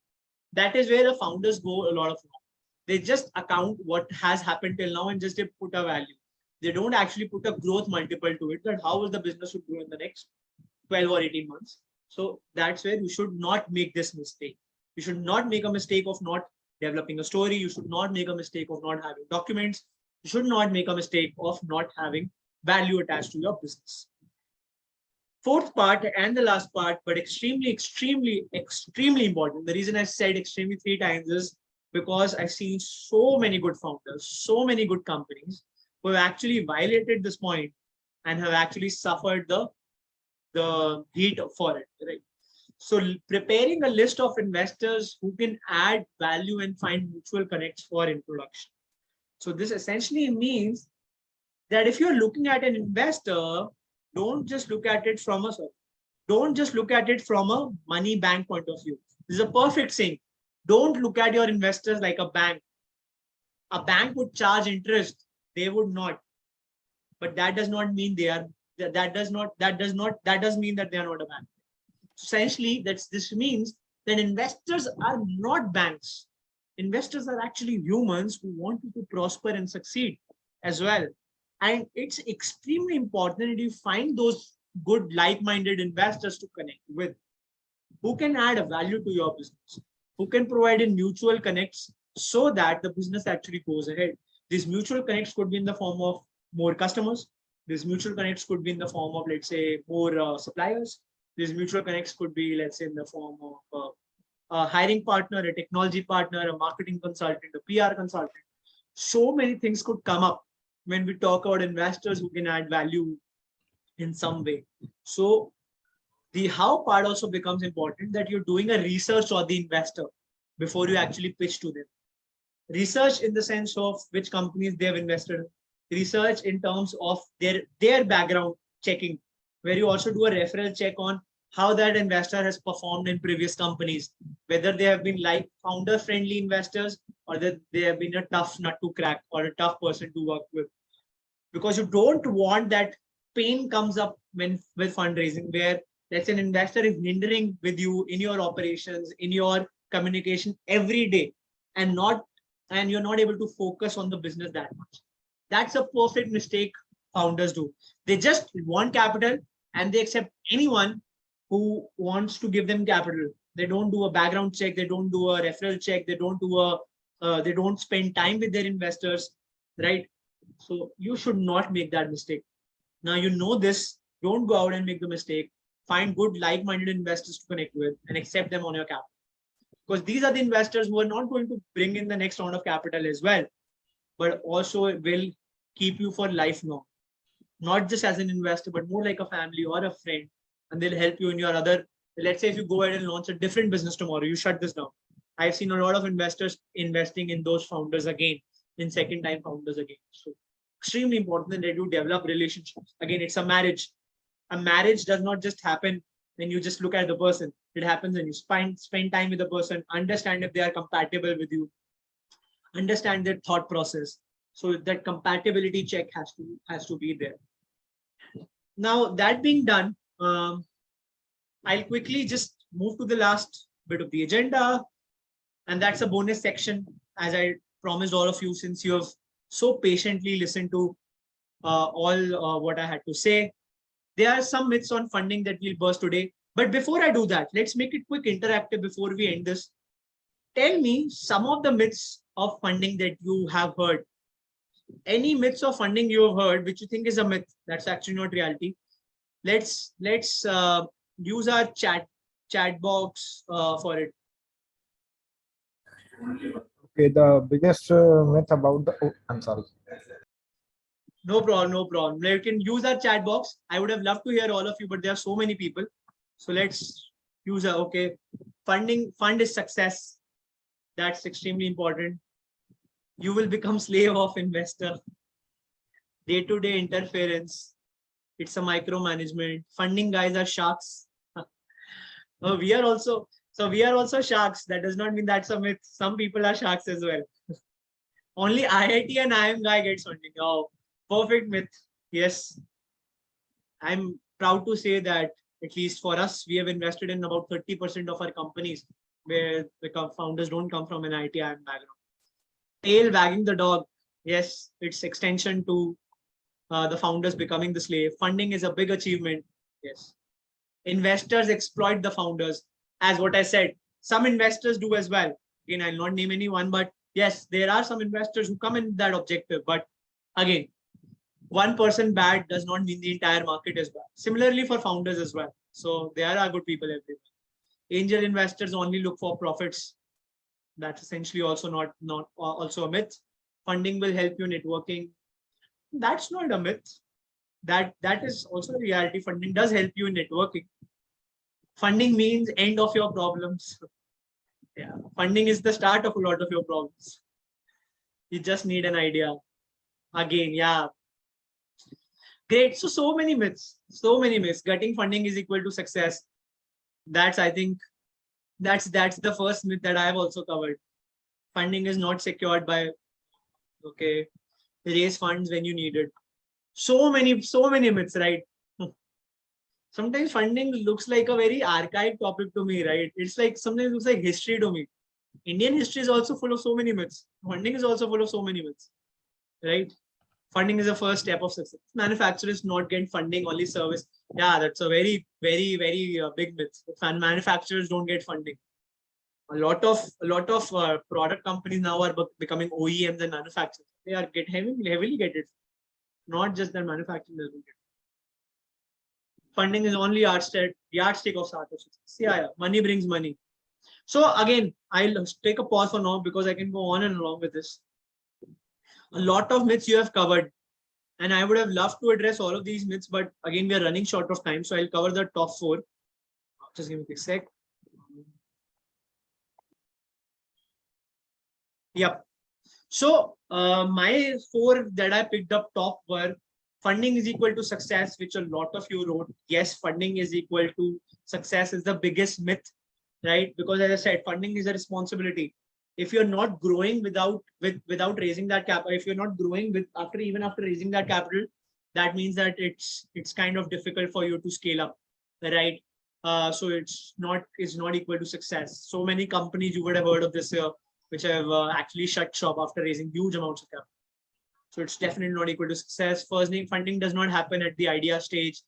That is where the founders go a lot of wrong. They just account what has happened till now and just put a value. They don't actually put a growth multiple to it, that how will the business should grow in the next 12 or 18 months. So that's where you should not make this mistake. You should not make a mistake of not developing a story. You should not make a mistake of not having documents. You should not make a mistake of not having value attached to your business. Fourth part and the last part, but extremely important. The reason I said extremely 3 times is because I've seen so many good founders, so many good companies who have actually violated this point and have actually suffered the heat for it, right? So preparing a list of investors who can add value and find mutual connects for introduction. So this essentially means that if you're looking at an investor, don't just look at it from a money bank point of view. This is a perfect saying. Don't look at your investors like a bank. A bank would charge interest. They would not. But that does not mean they are. That does mean that they are not a bank. Essentially, this means that investors are not banks. Investors are actually humans who want you to prosper and succeed as well. And it's extremely important that you find those good, like-minded investors to connect with, who can add a value to your business, who can provide in mutual connects so that the business actually goes ahead. These mutual connects could be in the form of more customers. These mutual connects could be in the form of, let's say, more suppliers. These mutual connects could be, let's say, in the form of a hiring partner, a technology partner, a marketing consultant, a PR consultant. So many things could come up when we talk about investors who can add value in some way. So the how part also becomes important, that you're doing a research on the investor before you actually pitch to them. Research in the sense of which companies they have invested, research in terms of their background checking, where you also do a referral check on how that investor has performed in previous companies, whether they have been like founder friendly investors or that they have been a tough nut to crack or a tough person to work with. Because you don't want that pain comes up with fundraising, where let's say an investor is hindering with you in your operations, in your communication every day, and you're not able to focus on the business that much. That's a perfect mistake founders do. They just want capital and they accept anyone who wants to give them capital. They don't do a background check. They don't do a referral check. They don't spend time with their investors, right? So you should not make that mistake. Now you know this. Don't go out and make the mistake. Find good like-minded investors to connect with and accept them on your capital. Because these are the investors who are not going to bring in the next round of capital as well, but also will keep you for lifelong. Not just as an investor, but more like a family or a friend. And they'll help you in your other, let's say if you go ahead and launch a different business tomorrow, you shut this down. I've seen a lot of investors investing in those founders again, in second time founders again. So extremely important that you develop relationships. Again, it's a marriage. A marriage does not just happen when you just look at the person. It happens when you spend time with the person, understand if they are compatible with you, understand their thought process, So that compatibility check has to be there. Now that being done, I'll quickly just move to the last bit of the agenda, and that's a bonus section, as I promised all of you, since you have so patiently listened to all what I had to say. There are some myths on funding that we'll burst today. But before I do that, let's make it quick interactive before we end this. Tell me some of the myths of funding that you have heard. Any myths of funding you have heard which you think is a myth that's actually not reality. Let's use our chat box for it. Okay, the biggest myth about the. Oh, I'm sorry. No problem, no problem. You can use our chat box. I would have loved to hear all of you, but there are so many people. So let's use a okay. Fund is success. That's extremely important. You will become slave of investor. Day-to-day interference. It's a micromanagement. Funding guys are sharks. We are also sharks. That does not mean that's a myth. Some people are sharks as well. Only IIT and IIM guy gets funding. Oh, perfect myth. Yes. I'm proud to say that at least for us, we have invested in about 30% of our companies where the founders don't come from an IIT IIM background. Tail wagging the dog. Yes, it's extension to the founders becoming the slave. Funding is a big achievement. Yes. Investors exploit the founders. As what I said, some investors do as well. Again, I'll not name anyone, but yes, there are some investors who come in that objective. But again, one person bad does not mean the entire market is bad. Similarly for founders as well. So there are good people everywhere. Angel investors only look for profits. That's essentially also not also a myth. Funding will help you networking. That's not a myth. That is also a reality. Funding does help you in networking. Funding means end of your problems. Yeah, funding is the start of a lot of your problems. You just need an idea. Again, yeah. Great. So many myths. So many myths. Getting funding is equal to success. That's, I think, that's the first myth that I have also covered. Funding is not secured by, okay, raise funds when you need it. So many myths, right? Sometimes funding looks like a very archaic topic to me, right? It's like sometimes looks like history to me. Indian history is also full of so many myths. Funding is also full of so many myths, right? Funding is the first step of success. Manufacturers not get funding, only service. Yeah, that's a very big myth. Manufacturers don't get funding. A lot of product companies now are becoming OEMs and manufacturers. They are heavily get it. Not just that manufacturing doesn't get it. Funding is only yardstick of startups. Yeah, money brings money. So again, I'll take a pause for now because I can go on and along with this. A lot of myths you have covered, and I would have loved to address all of these myths, but again, we are running short of time, so I'll cover the top 4. Just give me a quick sec. Yep. So my 4 that I picked up top were funding is equal to success, which a lot of you wrote. Yes, funding is equal to success is the biggest myth, right? Because as I said, funding is a responsibility. If you're not growing without raising that capital, if you're not growing even after raising that capital, that means that it's kind of difficult for you to scale up, right? So it's not equal to success. So many companies you would have heard of this year, which have actually shut shop after raising huge amounts of capital. So it's definitely not equal to success. First name funding does not happen at the idea stage.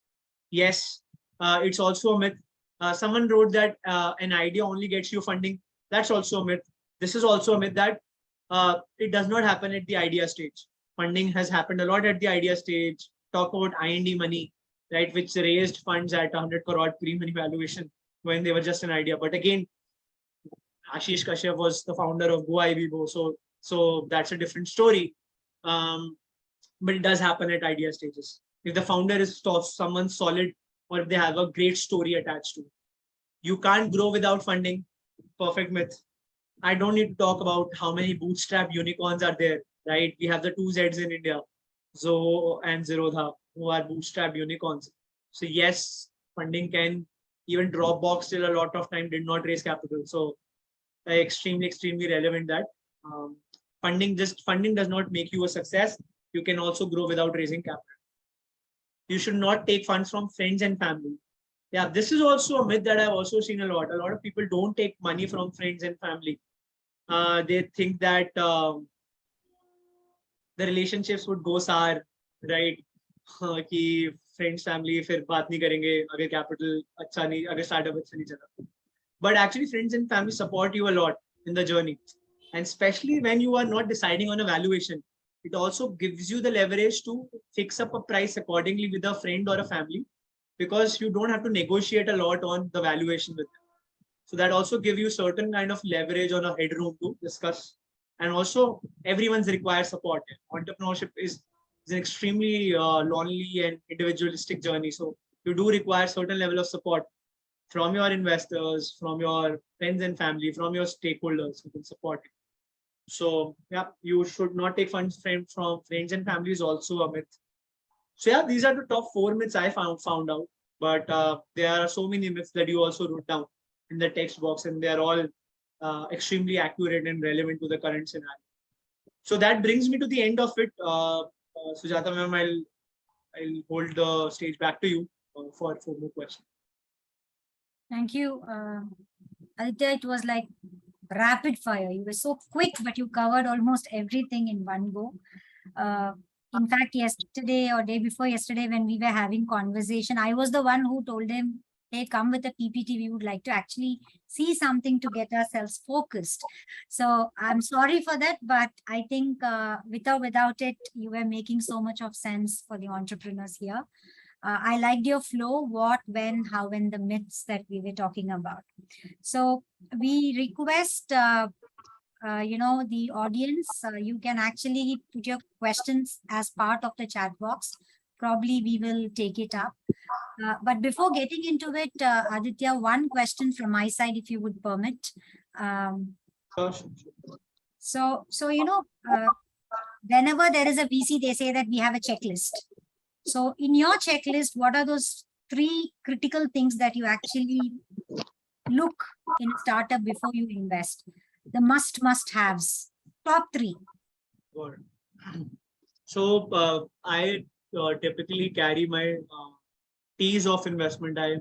Yes, it's also a myth. Someone wrote that an idea only gets you funding. That's also a myth. This is also a myth that it does not happen at the idea stage. Funding has happened a lot at the idea stage. Talk about IND money, right, which raised funds at 100 crore pre-money valuation when they were just an idea. But again, Ashish Kashyap was the founder of GoIBO, so that's a different story. But it does happen at idea stages. If the founder is someone solid, or if they have a great story attached to it. You can't grow without funding. Perfect myth. I don't need to talk about how many bootstrap unicorns are there, right? We have the 2 Zs in India, Zoho and Zerodha, who are bootstrap unicorns. So yes, funding can, even Dropbox till a lot of time did not raise capital. So extremely relevant that funding does not make you a success. You can also grow without raising capital. You should not take funds from friends and family. Yeah, this is also a myth that I've also seen a lot. A lot of people don't take money from friends and family. They think that the relationships would go sour, right? कि friends family फिर बात नहीं करेंगे अगर capital अच्छा नहीं अगर startup अच्छा नहीं चला. But actually friends and family support you a lot in the journey, and especially when you are not deciding on a valuation, it also gives you the leverage to fix up a price accordingly with a friend or a family, because you don't have to negotiate a lot on the valuation with them. So that also gives you certain kind of leverage on a headroom to discuss. And also everyone's requires support. Entrepreneurship is an extremely lonely and individualistic journey. So you do require certain level of support from your investors, from your friends and family, from your stakeholders who can support you. So yeah, you should not take funds from friends and family is also a myth. So yeah, these are the top 4 myths I found out. But there are so many myths that you also wrote down in the text box, and they are all extremely accurate and relevant to the current scenario. So that brings me to the end of it. Sujata ma'am, I'll hold the stage back to you for 4 more questions. Thank you. Aditya, it was like rapid fire. You were so quick, but you covered almost everything in one go. In fact, yesterday or day before yesterday, when we were having conversation, I was the one who told him, hey, come with a PPT. We would like to actually see something to get ourselves focused. So I'm sorry for that, but I think without it, you were making so much of sense for the entrepreneurs here. I liked your flow, what, when, how, and the myths that we were talking about. So we request, the audience, you can actually put your questions as part of the chat box. Probably we will take it up. But before getting into it, Aditya, one question from my side, if you would permit. So whenever there is a VC, they say that we have a checklist. So in your checklist, what are those 3 critical things that you actually look in a startup before you invest? The must-haves, top 3. So I typically carry my T's of investment. I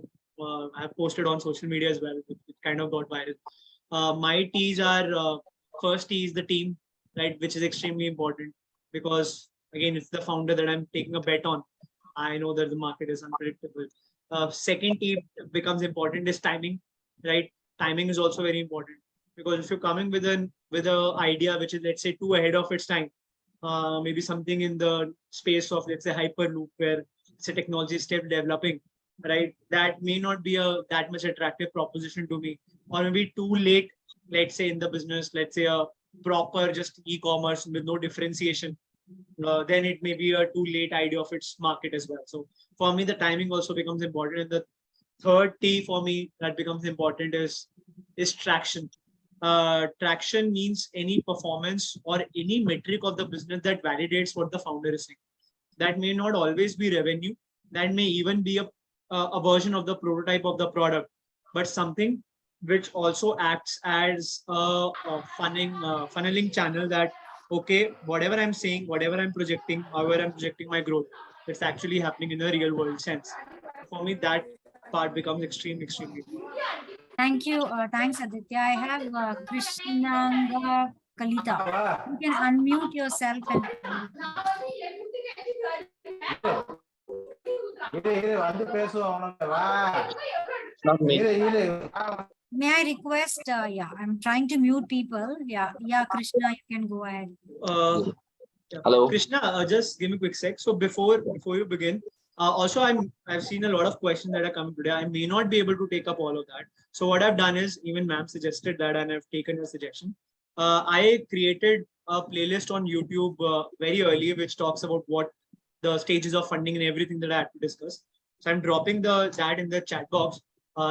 have posted on social media as well. It kind of got viral. My T's are first T is the team, right, which is extremely important, because again, it's the founder that I'm taking a bet on. I know that the market is unpredictable. Second T becomes important is timing, right? Timing is also very important, because if you're coming with an idea which is, let's say, too ahead of its time, maybe something in the space of, let's say, Hyperloop, where it's a technology still developing, right? That may not be that much attractive proposition to me, or maybe too late, let's say, in the business, let's say a proper just e-commerce with no differentiation. Then it may be a too late idea of its market as well. So for me, the timing also becomes important. And the third T for me that becomes important is traction. Traction means any performance or any metric of the business that validates what the founder is saying. That may not always be revenue. That may even be a version of the prototype of the product, but something which also acts as a funneling channel that, okay, whatever I'm saying, whatever I'm projecting, however I'm projecting my growth, it's actually happening in a real world sense. For me, that part becomes extremely important. Thank you. Thanks, Aditya. I have Krishnanga Kalita. You can unmute yourself and may I request, I'm trying to mute people. Yeah, Krishna, you can go ahead. Hello, Krishna. Just give me a quick sec. So before you begin, also I've seen a lot of questions that are coming today. I may not be able to take up all of that. So what I've done is, even ma'am suggested that, and I've taken her suggestion. I created a playlist on YouTube very early, which talks about what the stages of funding and everything that I had to discuss. So I'm dropping that in the chat box.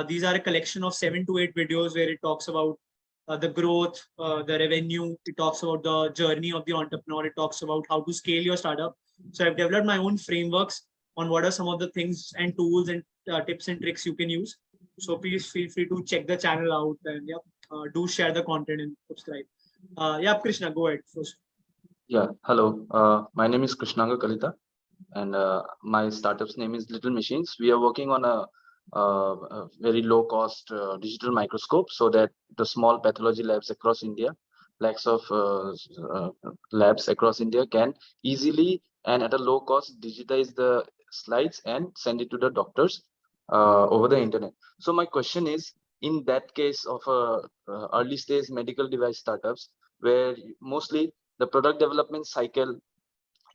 These are a collection of 7 to 8 videos where it talks about the growth, the revenue. It talks about the journey of the entrepreneur. It talks about how to scale your startup. So I've developed my own frameworks on what are some of the things and tools and tips and tricks you can use. So please feel free to check the channel out, and do share the content and subscribe. Yeah, Krishna, go ahead first. Yeah, hello. My name is Krishnanga Kalita, and my startup's name is Little Machines. We are working on a very low cost digital microscope so that the small pathology labs across India, lakhs of labs across India, can easily and at a low cost digitize the slides and send it to the doctors over the internet. So my question is, in that case of early stage medical device startups, where mostly the product development cycle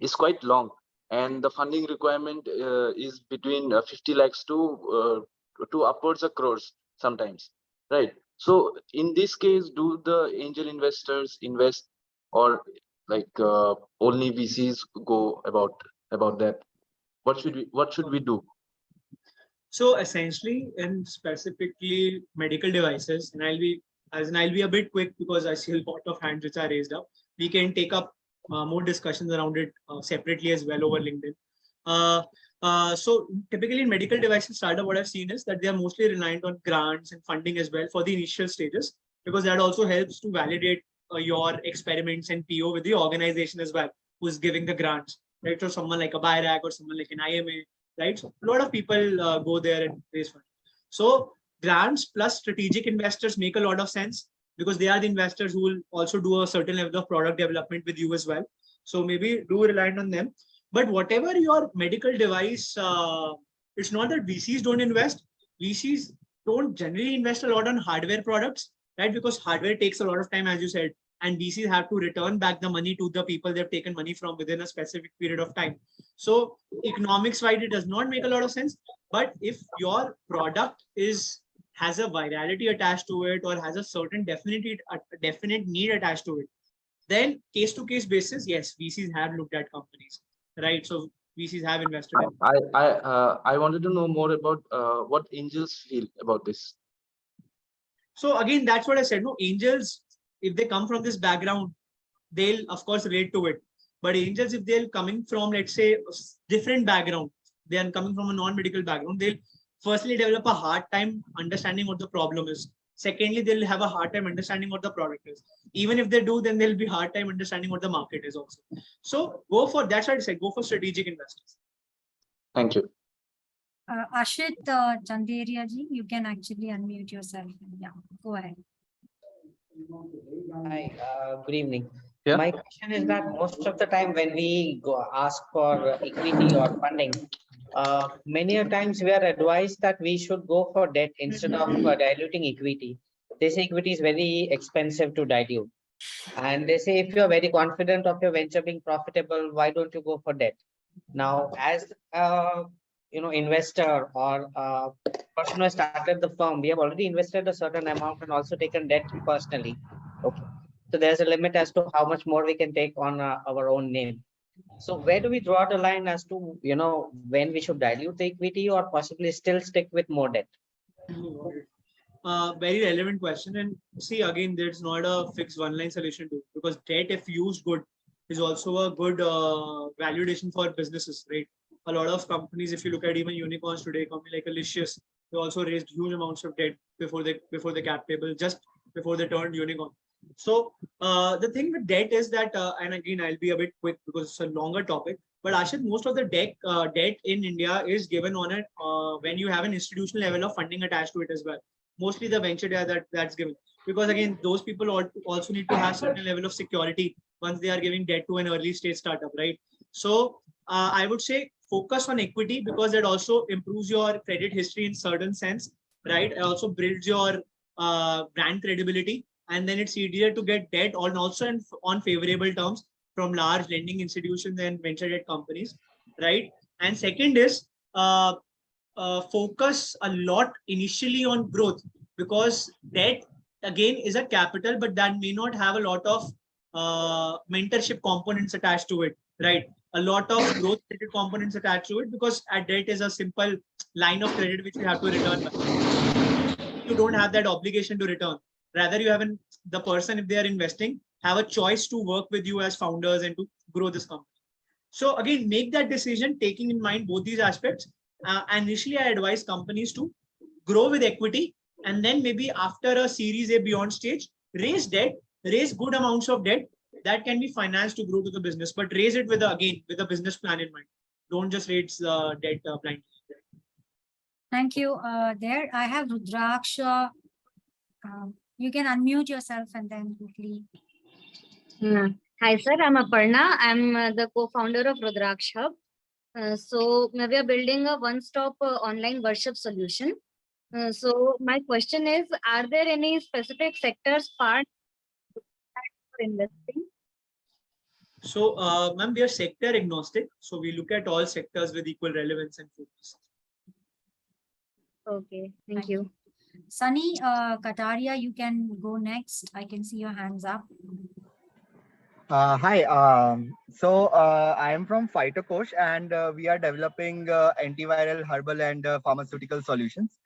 is quite long and the funding requirement is between 50 lakhs to upwards of crores sometimes, right? So in this case, do the angel investors invest, or like only VCs go about that? What should we do? So essentially, in specifically medical devices, and I'll be a bit quick because I see a lot of hands which are raised up. We can take up more discussions around it separately as well over LinkedIn. Uh, so typically in medical devices startup, what I've seen is that they are mostly reliant on grants and funding as well for the initial stages, because that also helps to validate your experiments and PO with the organization as well, who's giving the grants, right? So someone like a BIRAC or someone like an IMA, right? So a lot of people go there and raise funds. So grants plus strategic investors make a lot of sense because they are the investors who will also do a certain level of product development with you as well. So maybe do rely on them. But whatever your medical device, it's not that VCs don't invest. VCs don't generally invest a lot on hardware products, right? Because hardware takes a lot of time, as you said, and VCs have to return back the money to the people they've taken money from within a specific period of time. So economics wise, it does not make a lot of sense. But if your product has a virality attached to it or has a certain definite need attached to it, then case to case basis, yes, VCs have looked at companies, right? So VCs have invested in. I wanted to know more about what angels feel about this. So again, that's what I said. No, angels, if they come from this background, they'll of course relate to it. But angels, if they're coming from, let's say, different background, they are coming from a non-medical background, they'll firstly develop a hard time understanding what the problem is. Secondly, they'll have a hard time understanding what the product is. Even if they do, then they'll be hard time understanding what the market is also. So go for, that's what I said, go for strategic investors. Thank you. Ashit Chanderia ji, you can actually unmute yourself. Yeah, go ahead. Hi, good evening. Yeah. My question is that most of the time when we go ask for equity or funding, many a times we are advised that we should go for debt instead of diluting equity. They say equity is very expensive to dilute. And they say if you are very confident of your venture being profitable, why don't you go for debt? Now, as investor or person who has started the firm, we have already invested a certain amount and also taken debt personally. Okay. So there's a limit as to how much more we can take on our own name. So where do we draw the line as to, when we should dilute the equity or possibly still stick with more debt? Very relevant question. And see, again, there's not a fixed one-line solution to it, because debt, if used good, is also a good validation for businesses, right? A lot of companies, if you look at even unicorns today, a company like Alicious, they also raised huge amounts of debt before they cap table, just before they turned unicorn. So the thing with debt is that, and again, I'll be a bit quick because it's a longer topic. But Ashit, most of the debt in India is given on it when you have an institutional level of funding attached to it as well. Mostly the venture debt that's given, because again, those people also need to have certain level of security once they are giving debt to an early stage startup, right? So I would say focus on equity because it also improves your credit history in certain sense, right? It also builds your brand credibility, and then it's easier to get debt also on favorable terms from large lending institutions and venture debt companies, right? And second is focus a lot initially on growth, because debt again is a capital, but that may not have a lot of mentorship components attached to it, right? A lot of growth related components attached to it, because a debt is a simple line of credit which you have to return back. You don't have that obligation to return. Rather, you have the person, if they are investing, have a choice to work with you as founders and to grow this company. So again, make that decision taking in mind both these aspects. Initially, I advise companies to grow with equity, and then maybe after a Series A beyond stage, raise debt, raise good amounts of debt that can be financed to grow to the business, but raise it with with a business plan in mind. Don't just raise debt blindly. Thank you. There I have Rudraksha. You can unmute yourself and then quickly. Hi, sir. I'm Aparna. I'm the co-founder of Rudraksh Hub. So we are building a one-stop online workshop solution. So my question is, are there any specific sectors part for investing? So, ma'am, we are sector agnostic. So we look at all sectors with equal relevance and focus. Okay, thank you. Sunny Kataria, you can go next. I can see your hands up. Hi. I am from Phytocoach, and we are developing antiviral, herbal, and pharmaceutical solutions.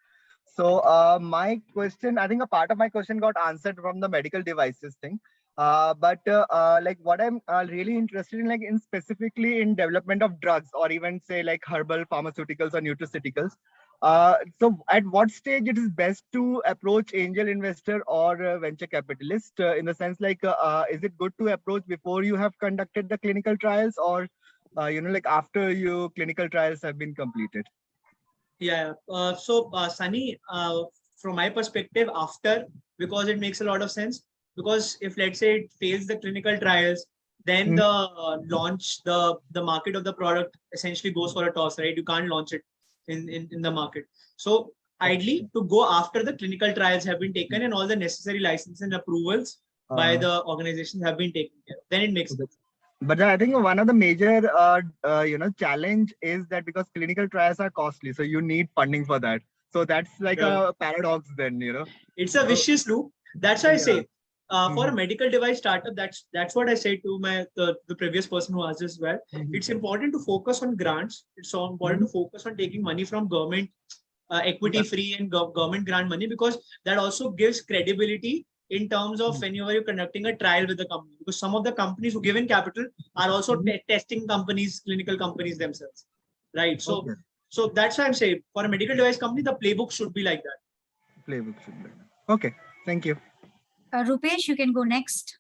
So my question, I think a part of my question got answered from the medical devices thing. Like what I'm really interested in, like in specifically in development of drugs, or even say like herbal pharmaceuticals or nutraceuticals. So at what stage it is best to approach angel investor or venture capitalist in the sense like, is it good to approach before you have conducted the clinical trials, or, like after your clinical trials have been completed? Yeah. Sunny, from my perspective, after, because it makes a lot of sense. Because if let's say it fails the clinical trials, then the launch, the market of the product essentially goes for a toss, right? You can't launch it in the market. So ideally, to go after the clinical trials have been taken and all the necessary licenses and approvals by the organizations have been taken care of, then it makes sense. But I think one of the major, challenge is that because clinical trials are costly, so you need funding for that. So that's like a paradox then, It's a vicious loop. That's why I say, for a medical device startup, that's what I said to the previous person who asked as well. It's important to focus on grants. It's so important to focus on taking money from government, equity free and government grant money, because that also gives credibility in terms of whenever you're conducting a trial with the company, because some of the companies who give in capital are also testing companies, clinical companies themselves, right? So, so that's why I'm saying for a medical device company, the playbook should be like that. Playbook should be like that. Okay, thank you. Rupesh, you can go next.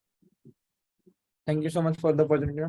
Thank you so much for the opportunity.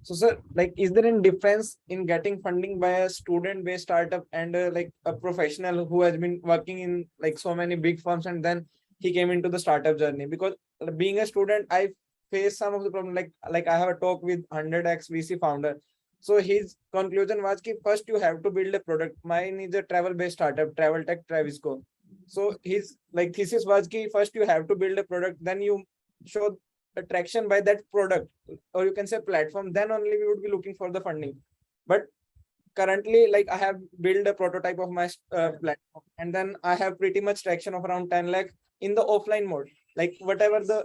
So, sir, like, is there any difference in getting funding by a student-based startup and like a professional who has been working in like so many big firms and then he came into the startup journey? Because being a student, I face some of the problem. Like I have a talk with 100x VC founder. So his conclusion was that first you have to build a product. Mine is a travel-based startup, Travel Tech Travisco. So his like thesis was that first you have to build a product, then you show attraction by that product, or you can say platform, then only we would be looking for the funding. But currently, like I have built a prototype of my platform, and then I have pretty much traction of around 10 lakh in the offline mode, like whatever the.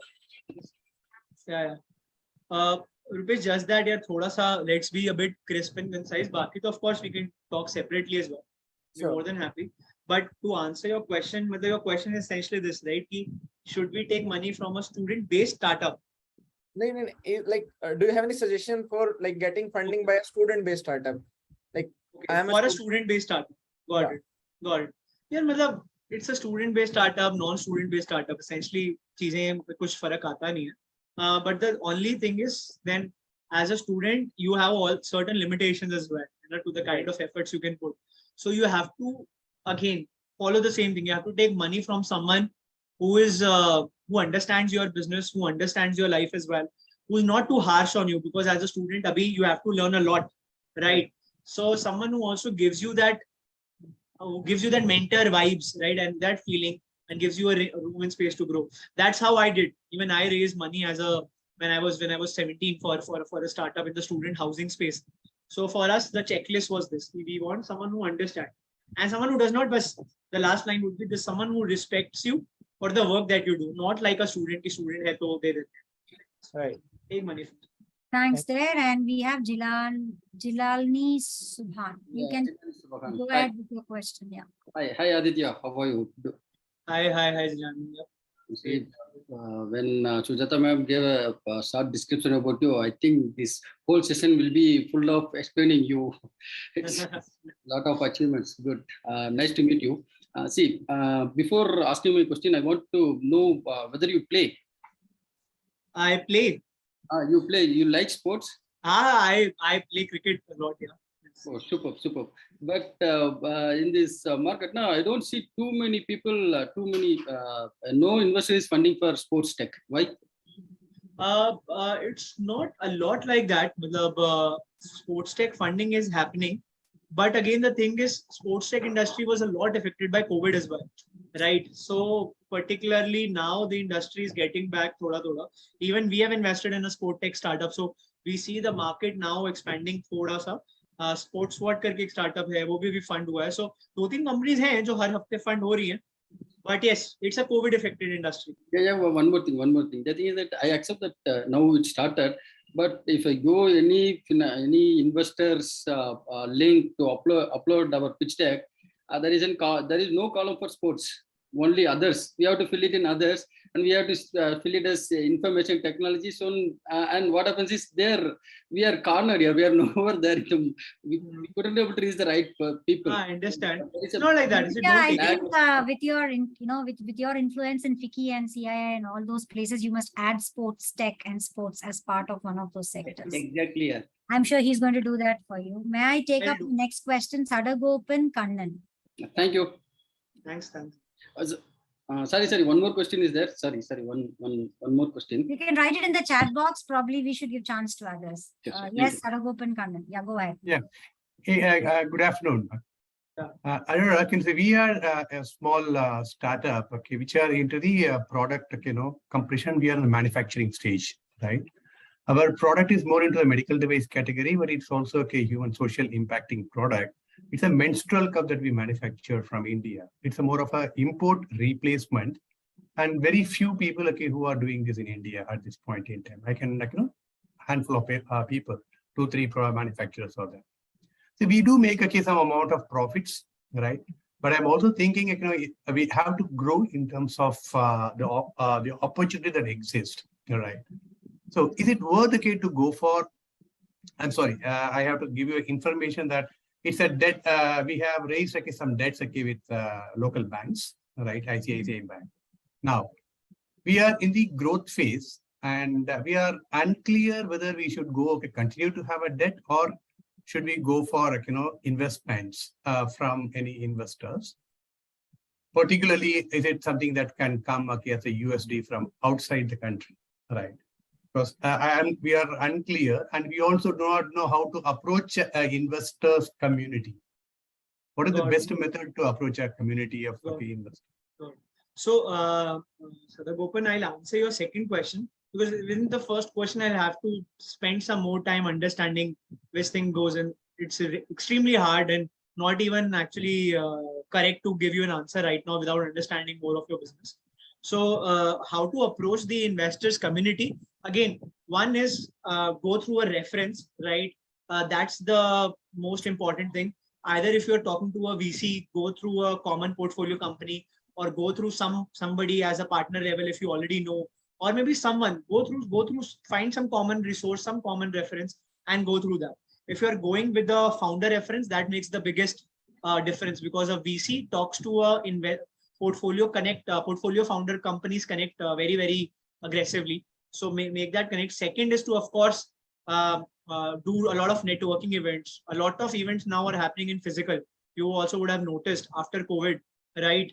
Yeah. Rupesh, just that, yeah, thoda sa, let's be a bit crisp and concise. Baki, of course, we can talk separately as well. We're more than happy. But to answer your question, whether your question is essentially this, right? Should we take money from a student-based startup? No. Like, do you have any suggestion for like getting funding by a student-based startup? Like, for a student-based startup. Got it. Yeah, it's a student-based startup, non-student-based startup. Essentially, चीजें कुछ फर्क आता नहीं है. But the only thing is, then as a student, you have all certain limitations as well, to the kind of efforts you can put. So you have to again follow the same thing. You have to take money from someone who is who understands your business, who understands your life as well, who is not too harsh on you, because as a student, abhi, you have to learn a lot, right? So someone who also gives you that mentor vibes, right, and that feeling, and gives you a room and space to grow. That's how I did. Even I raised money when I was 17 for a startup in the student housing space. So for us, the checklist was this: we want someone who understands. And someone who does not, but the last line would be this: someone who respects you for the work that you do, not like a student. Hai to de dete. Right. Take money. Thanks there. And we have Jilalni Subhan. You can go ahead with your question. Yeah. Hi Aditya, how are you? Hi Jilalni. See, when Sujata ma'am gave a short description about you, I think this whole session will be full of explaining you. It's a lot of achievements. Good. Nice to meet you. Before asking my question, I want to know whether you play. I play. You play, you like sports? I play cricket a lot, yeah. Oh, superb, superb. But in this market now, I don't see too many people, no investor is funding for sports tech. Why? It's not a lot like that. Sports tech funding is happening. But again, the thing is, sports tech industry was a lot affected by COVID as well, right? So particularly now the industry is getting back thoda thoda. Even we have invested in a sport tech startup. So we see the market now expanding thoda sa. Sports what करके एक startup है, वो भी fund हुआ है. So 2-3 companies हैं जो हर हफ्ते fund हो रही हैं. But yes, it's a COVID affected industry. Yeah, one more thing. The thing is that I accept that now it started, but if I go any investors link to upload our pitch deck, there is no column for sports. Only others. We have to fill it in others, and we have to fill it as information technology. So, and what happens is there we are cornered here. We are nowhere there. We couldn't be able to reach the right people. I understand. It's not like that. Yeah, I think with your, with your influence in FICCI and CII and all those places, you must add sports tech and sports as part of one of those sectors. Exactly. Yeah. I'm sure he's going to do that for you. May I take up the next question? Sadagopan Kannan. Thank you. Thanks. Sorry. One more question is there. Sorry. One more question. You can write it in the chat box. Probably we should give chance to others. Yes, Sadagopan Kannan. Yeah, go ahead. Yeah. Hey, good afternoon. Arora, can say we are a small startup, okay, which are into the product, compression. We are in the manufacturing stage, right? Our product is more into the medical device category, but it's also a human social impacting product. It's a menstrual cup that we manufacture from India. It's a more of a import replacement, and very few people who are doing this in India at this point in time. I can handful of people, 2-3 product manufacturers are there. So we do make some amount of profits, right? But I'm also thinking we have to grow in terms of the opportunity that exists, right? So is it worth to go for? I'm sorry, I have to give you information that it's a debt. We have raised some debts with local banks, right? ICICI Bank. Now we are in the growth phase, and we are unclear whether we should go continue to have a debt, or should we go for investments from any investors? Particularly, is it something that can come as a USD from outside the country, right? Because we are unclear, and we also do not know how to approach investors community. What is the best method to approach a community of investors? So, Sadagopan, I'll answer your second question, because within the first question, I'll have to spend some more time understanding which thing goes in. It's extremely hard and not even actually correct to give you an answer right now without understanding more of your business. So how to approach the investors community? Again, one is go through a reference, right? That's the most important thing. Either if you're talking to a VC, go through a common portfolio company, or go through somebody as a partner level if you already know, or maybe someone go through, find some common resource, some common reference, and go through that. If you're going with the founder reference, that makes the biggest difference, because a VC talks to a portfolio founder companies connect very, very aggressively. So make that connect. Second is to, of course, do a lot of networking events. A lot of events now are happening in physical. You also would have noticed after COVID, right?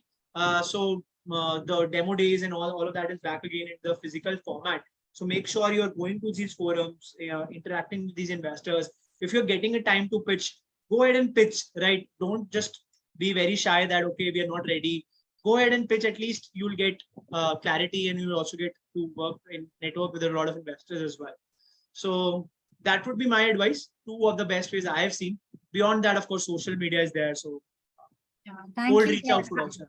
So the demo days and all of that is back again in the physical format. So make sure you're going to these forums, interacting with these investors. If you're getting a time to pitch, go ahead and pitch, right? Don't just be very shy that, okay, we are not ready. Go ahead and pitch. At least you'll get clarity, and you'll also get to network with a lot of investors as well. So that would be my advice. 2 of the best ways I have seen. Beyond that, of course, social media is there. So thank you. reach out to also.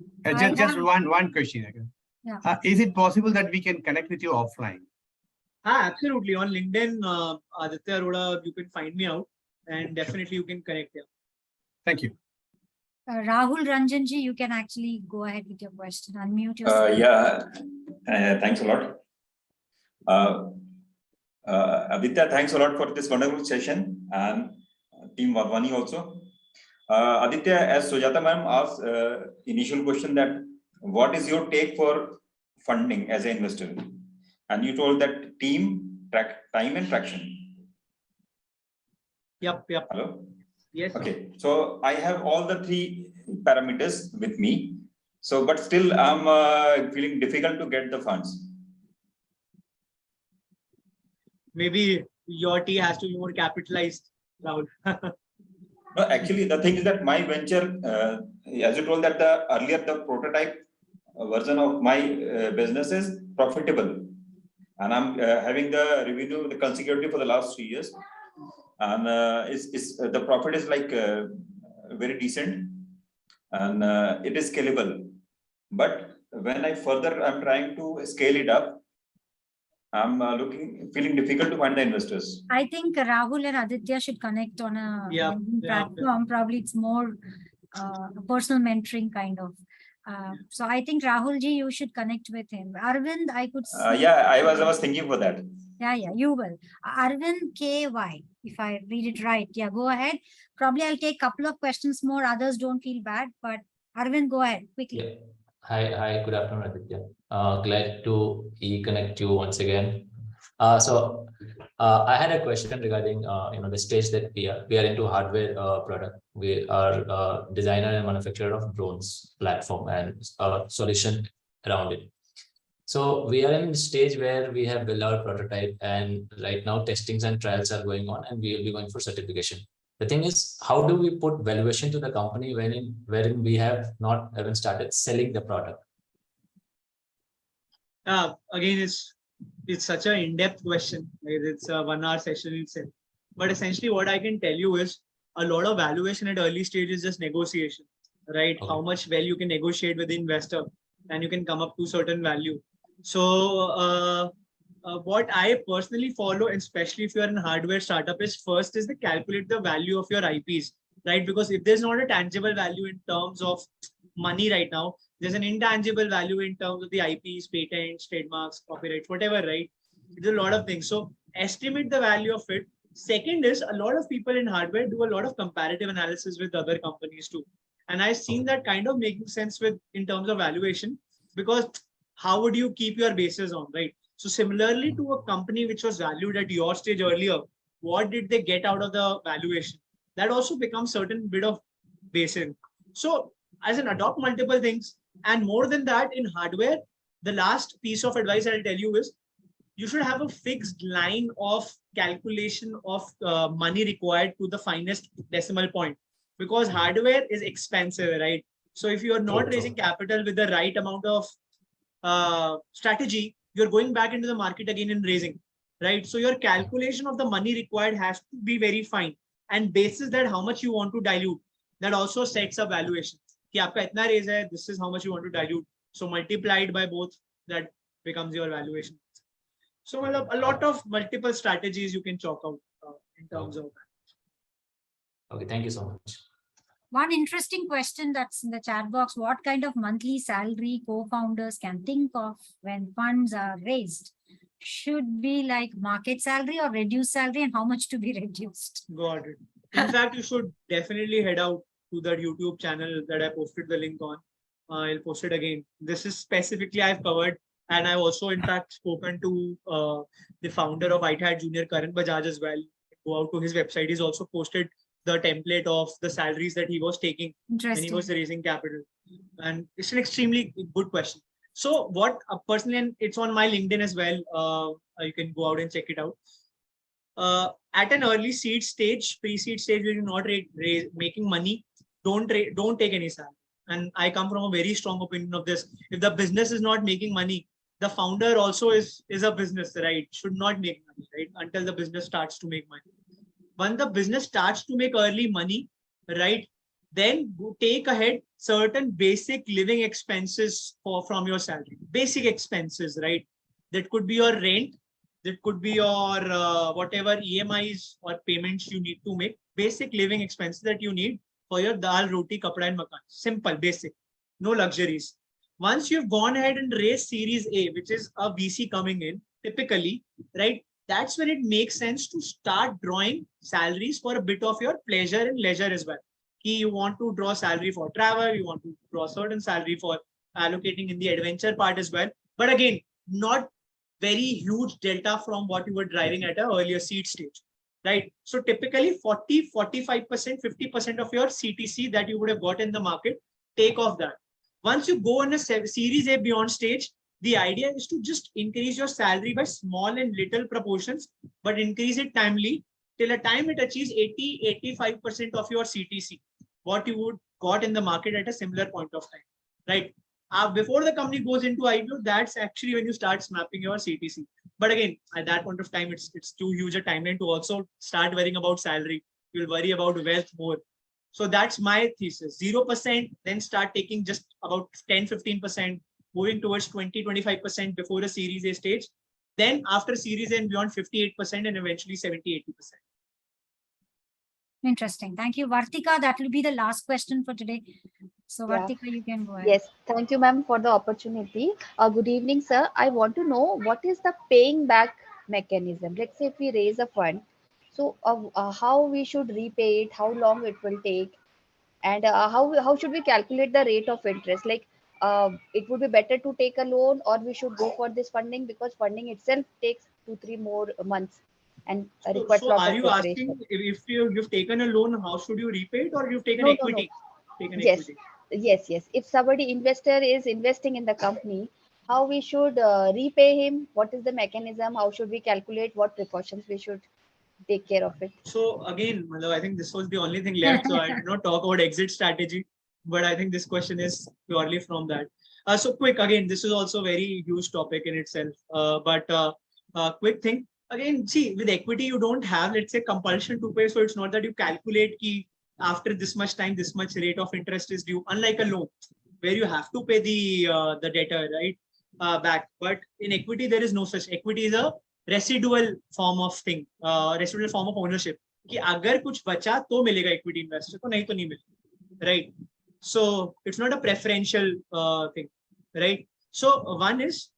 Just one question again. Yeah. Is it possible that we can connect with you offline? Absolutely. On LinkedIn, Aditya Arora, you can find me out, and definitely you can connect here. Thank you. Rahul Ranjanji, you can actually go ahead with your question. Unmute yourself. Thanks a lot. Aditya, thanks a lot for this wonderful session, and Team Vadwani also. Aditya, as Sujata ma'am asked initial question that what is your take for funding as an investor? And you told that team, time and traction. Yep. Hello? Yes. Okay. So I have all the 3 parameters with me. So, but still I'm feeling difficult to get the funds. Maybe your team has to be more capitalized, Rahul. No, actually, the thing is that my venture, as you told that the prototype version of my business is profitable, and I'm having the revenue, the consecutively for the last 3 years, and the profit is like very decent, and it is scalable. But when I'm trying to scale it up, I'm feeling difficult to find the investors. I think Rahul and Aditya should connect on a LinkedIn platform. Probably it's more personal mentoring kind of. So I think Rahul ji, you should connect with him. Arvind, I could see. Yeah, I was thinking for that. Yeah, you will. Arvind KY, if I read it right. Yeah, go ahead. Probably I'll take a couple of questions more. Others don't feel bad, but Arvind, go ahead quickly. Yeah. Hi, good afternoon, Aditya. Glad to connect you once again. I had a question regarding the stage that we are into hardware product. We are designer and manufacturer of drones platform and solution around it. So we are in the stage where we have built our prototype, and right now testings and trials are going on, and we will be going for certification. The thing is, how do we put valuation to the company wherein we have not even started selling the product? Again, it's such an in-depth question. It's a 1 hour session itself. But essentially what I can tell you is a lot of valuation at early stage is just negotiation, right? Okay. How much well you can negotiate with the investor and you can come up to certain value. So what I personally follow, especially if you're in hardware startup, is first is to calculate the value of your IPs, right? Because if there's not a tangible value in terms of money right now, there's an intangible value in terms of the IPs, patents, trademarks, copyrights, whatever, right? There's a lot of things. So estimate the value of it. Second is a lot of people in hardware do a lot of comparative analysis with other companies too. And I've seen that kind of making sense in terms of valuation, because how would you keep your bases on, right? So similarly to a company which was valued at your stage earlier, what did they get out of the valuation? That also becomes certain bit of basis. So as an adopt multiple things, and more than that in hardware, the last piece of advice I'll tell you is you should have a fixed line of calculation of money required to the finest decimal point, because hardware is expensive, right? So if you are not raising capital with the right amount of strategy, you're going back into the market again and raising, right? So your calculation of the money required has to be very fine, and basis that how much you want to dilute, that also sets a valuation. Ki aapka itna raise hai, this is how much you want to dilute. So multiplied by both, that becomes your valuation. So a lot of multiple strategies you can chalk out in terms of that. Okay, thank you so much. One interesting question that's in the chat box: what kind of monthly salary co-founders can think of when funds are raised? Should be like market salary or reduced salary, and how much to be reduced? Got it. In fact, you should definitely head out to that YouTube channel that I posted the link on. I'll post it again. This is specifically I've covered, and I've also in fact spoken to the founder of ITAD Junior, Karan Bajaj, as well. Go out to his website. He's also posted the template of the salaries that he was taking when he was raising capital. And it's an extremely good question. So what personally, and it's on my LinkedIn as well, you can go out and check it out. At an early seed stage, pre-seed stage, where you're not making money, don't take any salary. And I come from a very strong opinion of this. If the business is not making money, the founder also is a business, right? Should not make money, right? Until the business starts to make money. When the business starts to make early money, right, then take ahead certain basic living expenses from your salary. Basic expenses, right? That could be your rent, that could be your whatever EMIs or payments you need to make. Basic living expenses that you need for your dal, roti, kapda and makan. Simple, basic, no luxuries. Once you've gone ahead and raised Series A, which is a VC coming in, typically, right? That's when it makes sense to start drawing salaries for a bit of your pleasure and leisure as well. You want to draw salary for travel, you want to draw certain salary for allocating in the adventure part as well. But again, not very huge delta from what you were driving at an earlier seed stage, right? So typically 40, 45%, 50% of your CTC that you would have got in the market, take off that. Once you go on a series A beyond stage, the idea is to just increase your salary by small and little proportions, but increase it timely till a time it achieves 80, 85% of your CTC, what you would got in the market at a similar point of time, right? Before the company goes into IPO, that's actually when you start snapping your CTC. But again, at that point of time, it's too huge a timeline to also start worrying about salary. You'll worry about wealth more. So that's my thesis. 0%, then start taking just about 10, 15%, moving towards 20, 25% before a Series A stage. Then after Series A and beyond 58% and eventually 70, 80%. Interesting. Thank you, Vartika. That will be the last question for today. So Yeah. Vartika, you can go ahead. Yes, thank you, ma'am, for the opportunity. Good evening, sir. I want to know what is the paying back mechanism. Let's say if we raise a fund, so how we should repay it, how long it will take, and how should we calculate the rate of interest? Like, it would be better to take a loan, or we should go for this funding, because funding itself takes 2-3 more months and requires So lot are of you asking preparation. if you've taken a loan, how should you repay it, or you've taken No, no, equity? no. Taken Yes, equity. yes. If somebody investor is investing in the company, how we should repay him? What is the mechanism? How should we calculate? What precautions we should take care of it? So again, I think this was the only thing left. So I did not talk about exit strategy, but I think this question is purely from that. So quick, again, this is also a very huge topic in itself. But quick thing, again, see, with equity, you don't have, let's say, compulsion to pay. So it's not that you calculate key after this much time, this much rate of interest is due, unlike a loan where you have to pay the debtor, right, back. But in equity, there is no such. Equity is a residual form of thing, residual form of ownership. कि अगर कुछ बचा तो मिलेगा equity investor को, नहीं तो नहीं मिलेगा, right? So it's not a preferential thing, right? So one is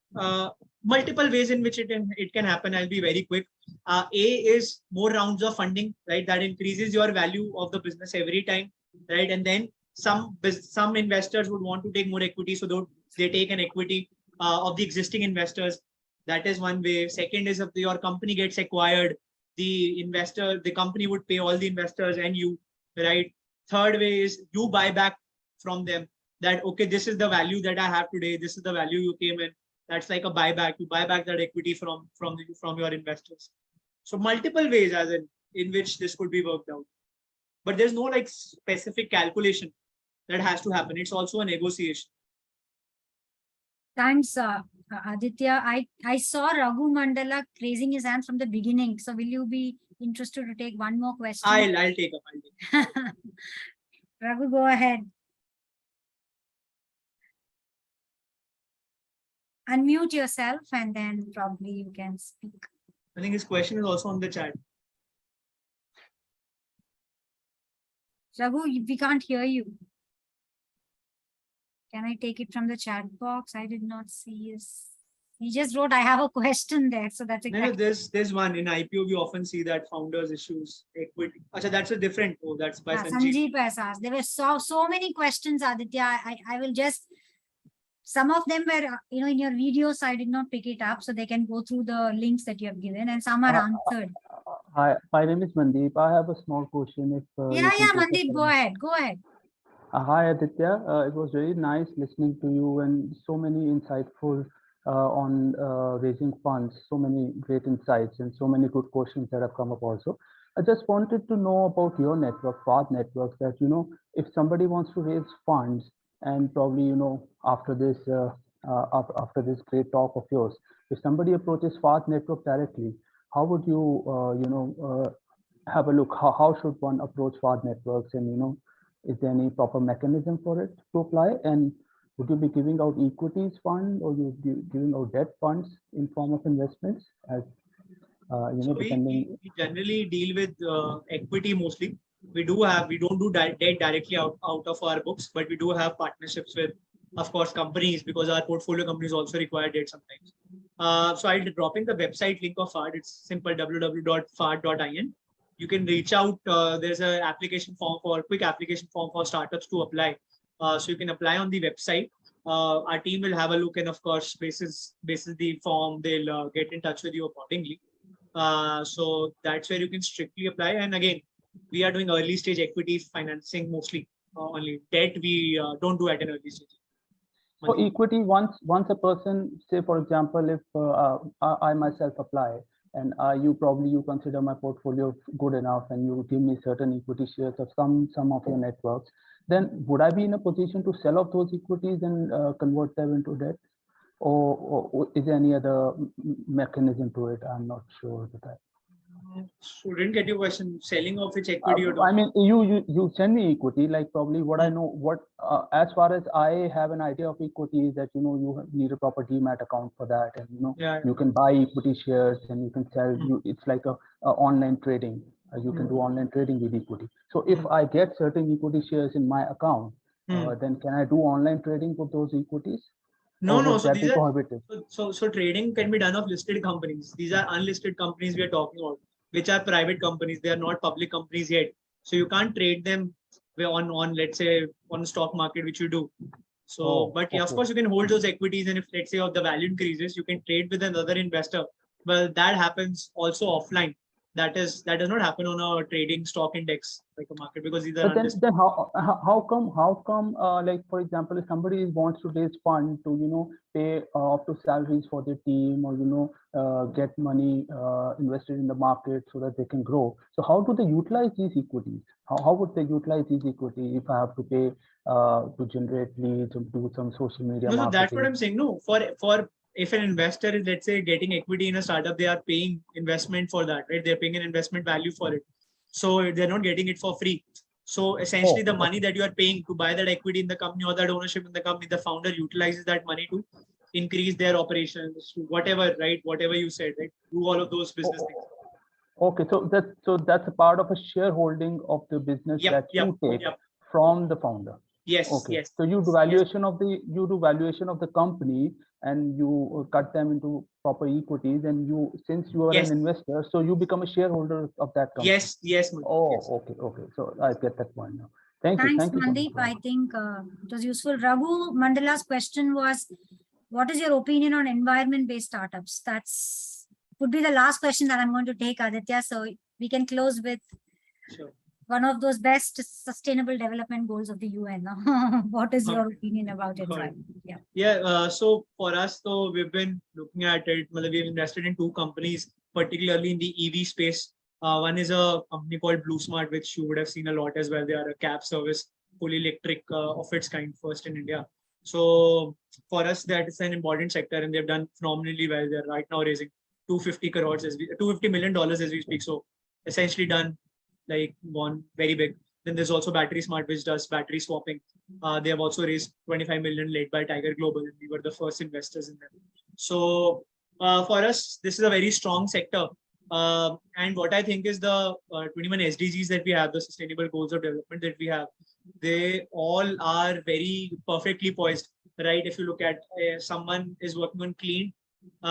multiple ways in which it can happen. I'll be very quick. A is more rounds of funding, right? That increases your value of the business every time, right? And then some investors would want to take more equity, so they take an equity of the existing investors. That is one way. Second is if your company gets acquired, the company would pay all the investors and you, right? Third way is you buy back from them. That, okay, this is the value that I have today. This is the value you came in. That's like a buyback. You buy back that equity from your investors. So multiple ways as in which this could be worked out. But there's no like specific calculation that has to happen. It's also a negotiation. Thanks, Aditya. I saw Raghu Mandala raising his hand from the beginning. So will you be interested to take one more question? I'll take up. Raghu, go ahead. Unmute yourself and then probably you can speak. I think his question is also on the chat. Raghu, we can't hear you. Can I take it from the chat box? I did not see his. He just wrote, I have a question there. So that's exactly. No, there's one. In IPO, we often see that founders issues equity. Achha, that's a different. Oh, that's by Sanjeev. Sanjeev has asked. There were so many questions, Aditya. I will just, some of them were, in your videos, I did not pick it up. So they can go through the links that you have given and some are answered. Hi, my name is Mandeep. I have a small question. If Yeah, Mandeep, go ahead. Hi, Aditya. It was very nice listening to you and so many insightful on raising funds, so many great insights and so many good questions that have come up also. I just wanted to know about your network, Path Networks, that, if somebody wants to raise funds and probably, after this great talk of yours, if somebody approaches Path Network directly, how would you, have a look? How should one approach Path Networks, and, is there any proper mechanism for it to apply? And would you be giving out equities fund, or you be giving out debt funds in form of investments? As so depending. We generally deal with equity mostly. We don't do debt directly out of our books, but we do have partnerships with, of course, companies, because our portfolio companies also require debt sometimes. So I'll be dropping the website link of FARD. It's simple, www.fard.in. You can reach out. There's a quick application form for startups to apply. So you can apply on the website. our team will have a look, and of course, basis the form, they'll get in touch with you accordingly. So that's where you can strictly apply. And again, we are doing early stage equity financing mostly. Only debt we don't do at an early stage. So equity, once a person, say for example, if I myself apply and you consider my portfolio good enough and you give me certain equity shares of some of your networks, then would I be in a position to sell off those equities and convert them into debt? Or is there any other mechanism to it? I'm not sure of that. So didn't get your question. Selling of which equity you're I talking? mean, you send me equity, like probably what I know, as far as I have an idea of equity is that, you need a proper demat account for that. And, you can buy equity shares and you can sell, it's like a online trading. You can do online trading with equity. So if I get certain equity shares in my account, then can I do online trading with those equities? No, Or no. would So that these be are prohibited? so trading can be done of listed companies. These are unlisted companies we are talking about, which are private companies. They are not public companies yet. So you can't trade them on let's say on stock market, which you do. So, but yeah, of course you can hold those equities, and if let's say the value increases, you can trade with another investor. Well, that happens also offline. That does not happen on a trading stock index like a market, because these are But unlisted. then how come like for example, if somebody wants to raise fund to pay up to salaries for their team, or get money invested in the market so that they can grow, so how do they utilize these equities? How would they utilize these equity if I have to pay to generate leads and do some social media No, so that's what marketing? I'm saying. No, for if an investor is, let's say, getting equity in a startup, they are paying investment for that, right? They're paying an investment value for it. So they're not getting it for free. So essentially, the money that you are paying to buy that equity in the company or that ownership in the company, the founder utilizes that money to increase their operations, whatever, right? Whatever you said, right? Do all of those business things. Okay, so that's a part of a shareholding of the business that you take from the founder. Yes. Okay. Yes. So you do valuation of the company, and you cut them into proper equities, and since you are an investor, so you become a shareholder of that company. Yes. Yes. Okay. So I get that point now. Thank you. Thanks, Thank you so Mandeep. much. I think it was useful. Raghu Mandala's question was, what is your opinion on environment-based startups? That's would be the last question that I'm going to take, Aditya. So we can close with one of those best sustainable development goals of the UN. What is your opinion about environment? So for us, though, we've been looking at it. We've invested in two companies, particularly in the EV space. One is a company called Blue Smart, which you would have seen a lot as well. They are a cab service, fully electric of its kind, first in India. So for us, that is an important sector, and they've done phenomenally well. They're right now raising $250 million as we speak. So essentially done gone very big. Then there's also Battery Smart, which does battery swapping. They have also raised 25 million led by Tiger Global, and we were the first investors in them. So for us, this is a very strong sector. And what I think is the 21 SDGs that we have, the sustainable goals of development that we have, they all are very perfectly poised, right? If you look at someone is working on clean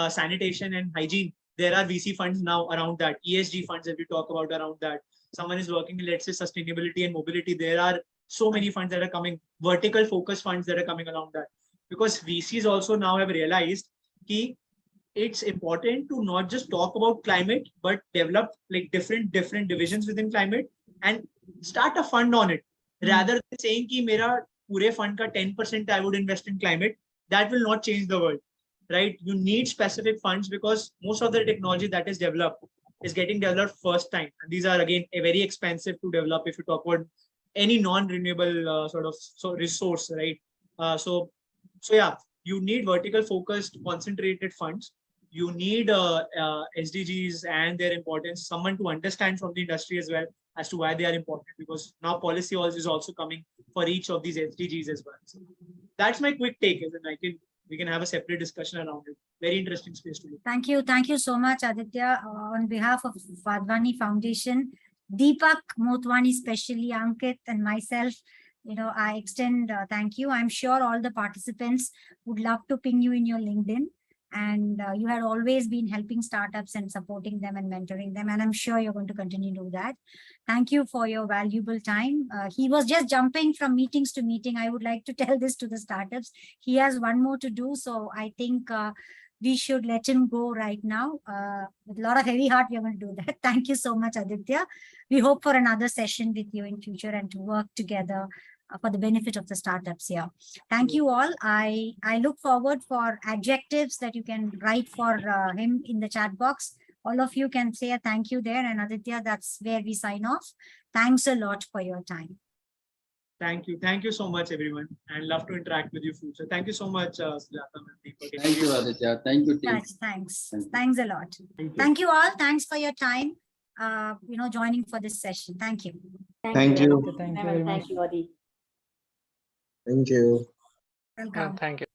sanitation and hygiene, there are VC funds now around that, ESG funds that we talk about around that. Someone is working in, let's say, sustainability and mobility. There are so many funds that are coming, vertical focus funds that are coming around that. Because VCs also now have realized that it's important to not just talk about climate, but develop different divisions within climate and start a fund on it. Rather than saying that mera pure fund ka 10% I would invest in climate, that will not change the world, right? You need specific funds because most of the technology that is developed is getting developed first time. And these are, again, very expensive to develop if you talk about any non-renewable resource, right? So yeah, you need vertical focused, concentrated funds. You need SDGs and their importance, someone to understand from the industry as well as to why they are important, because now policy is also coming for each of these SDGs as well. So that's my quick take, and we can have a separate discussion around it. Very interesting space to look. Thank you so much, Aditya. On behalf of Vadvani Foundation, Deepak Motwani, especially Ankit and myself, I extend thank you. I'm sure all the participants would love to ping you in your LinkedIn. And you had always been helping startups and supporting them and mentoring them. And I'm sure you're going to continue to do that. Thank you for your valuable time. He was just jumping from meetings to meeting. I would like to tell this to the startups. He has one more to do. So I think we should let him go right now. With a lot of heavy heart, we're going to do that. Thank you so much, Aditya. We hope for another session with you in future and to work together for the benefit of the startups here. Thank you all. I look forward for adjectives that you can write for him in the chat box. All of you can say a thank you there. And Aditya, that's where we sign off. Thanks a lot for your time. Thank you. Thank you so much, everyone. And love to interact with you future. Thank you so much, Sujata and Deepak. Thank you, Aditya. Thank you, team. Thanks. Thank you. Thanks a lot. Thank you all. Thanks for your time. Joining for this session. Thank you. Thank you. Thank you very much. Thank you. Welcome. Thank you.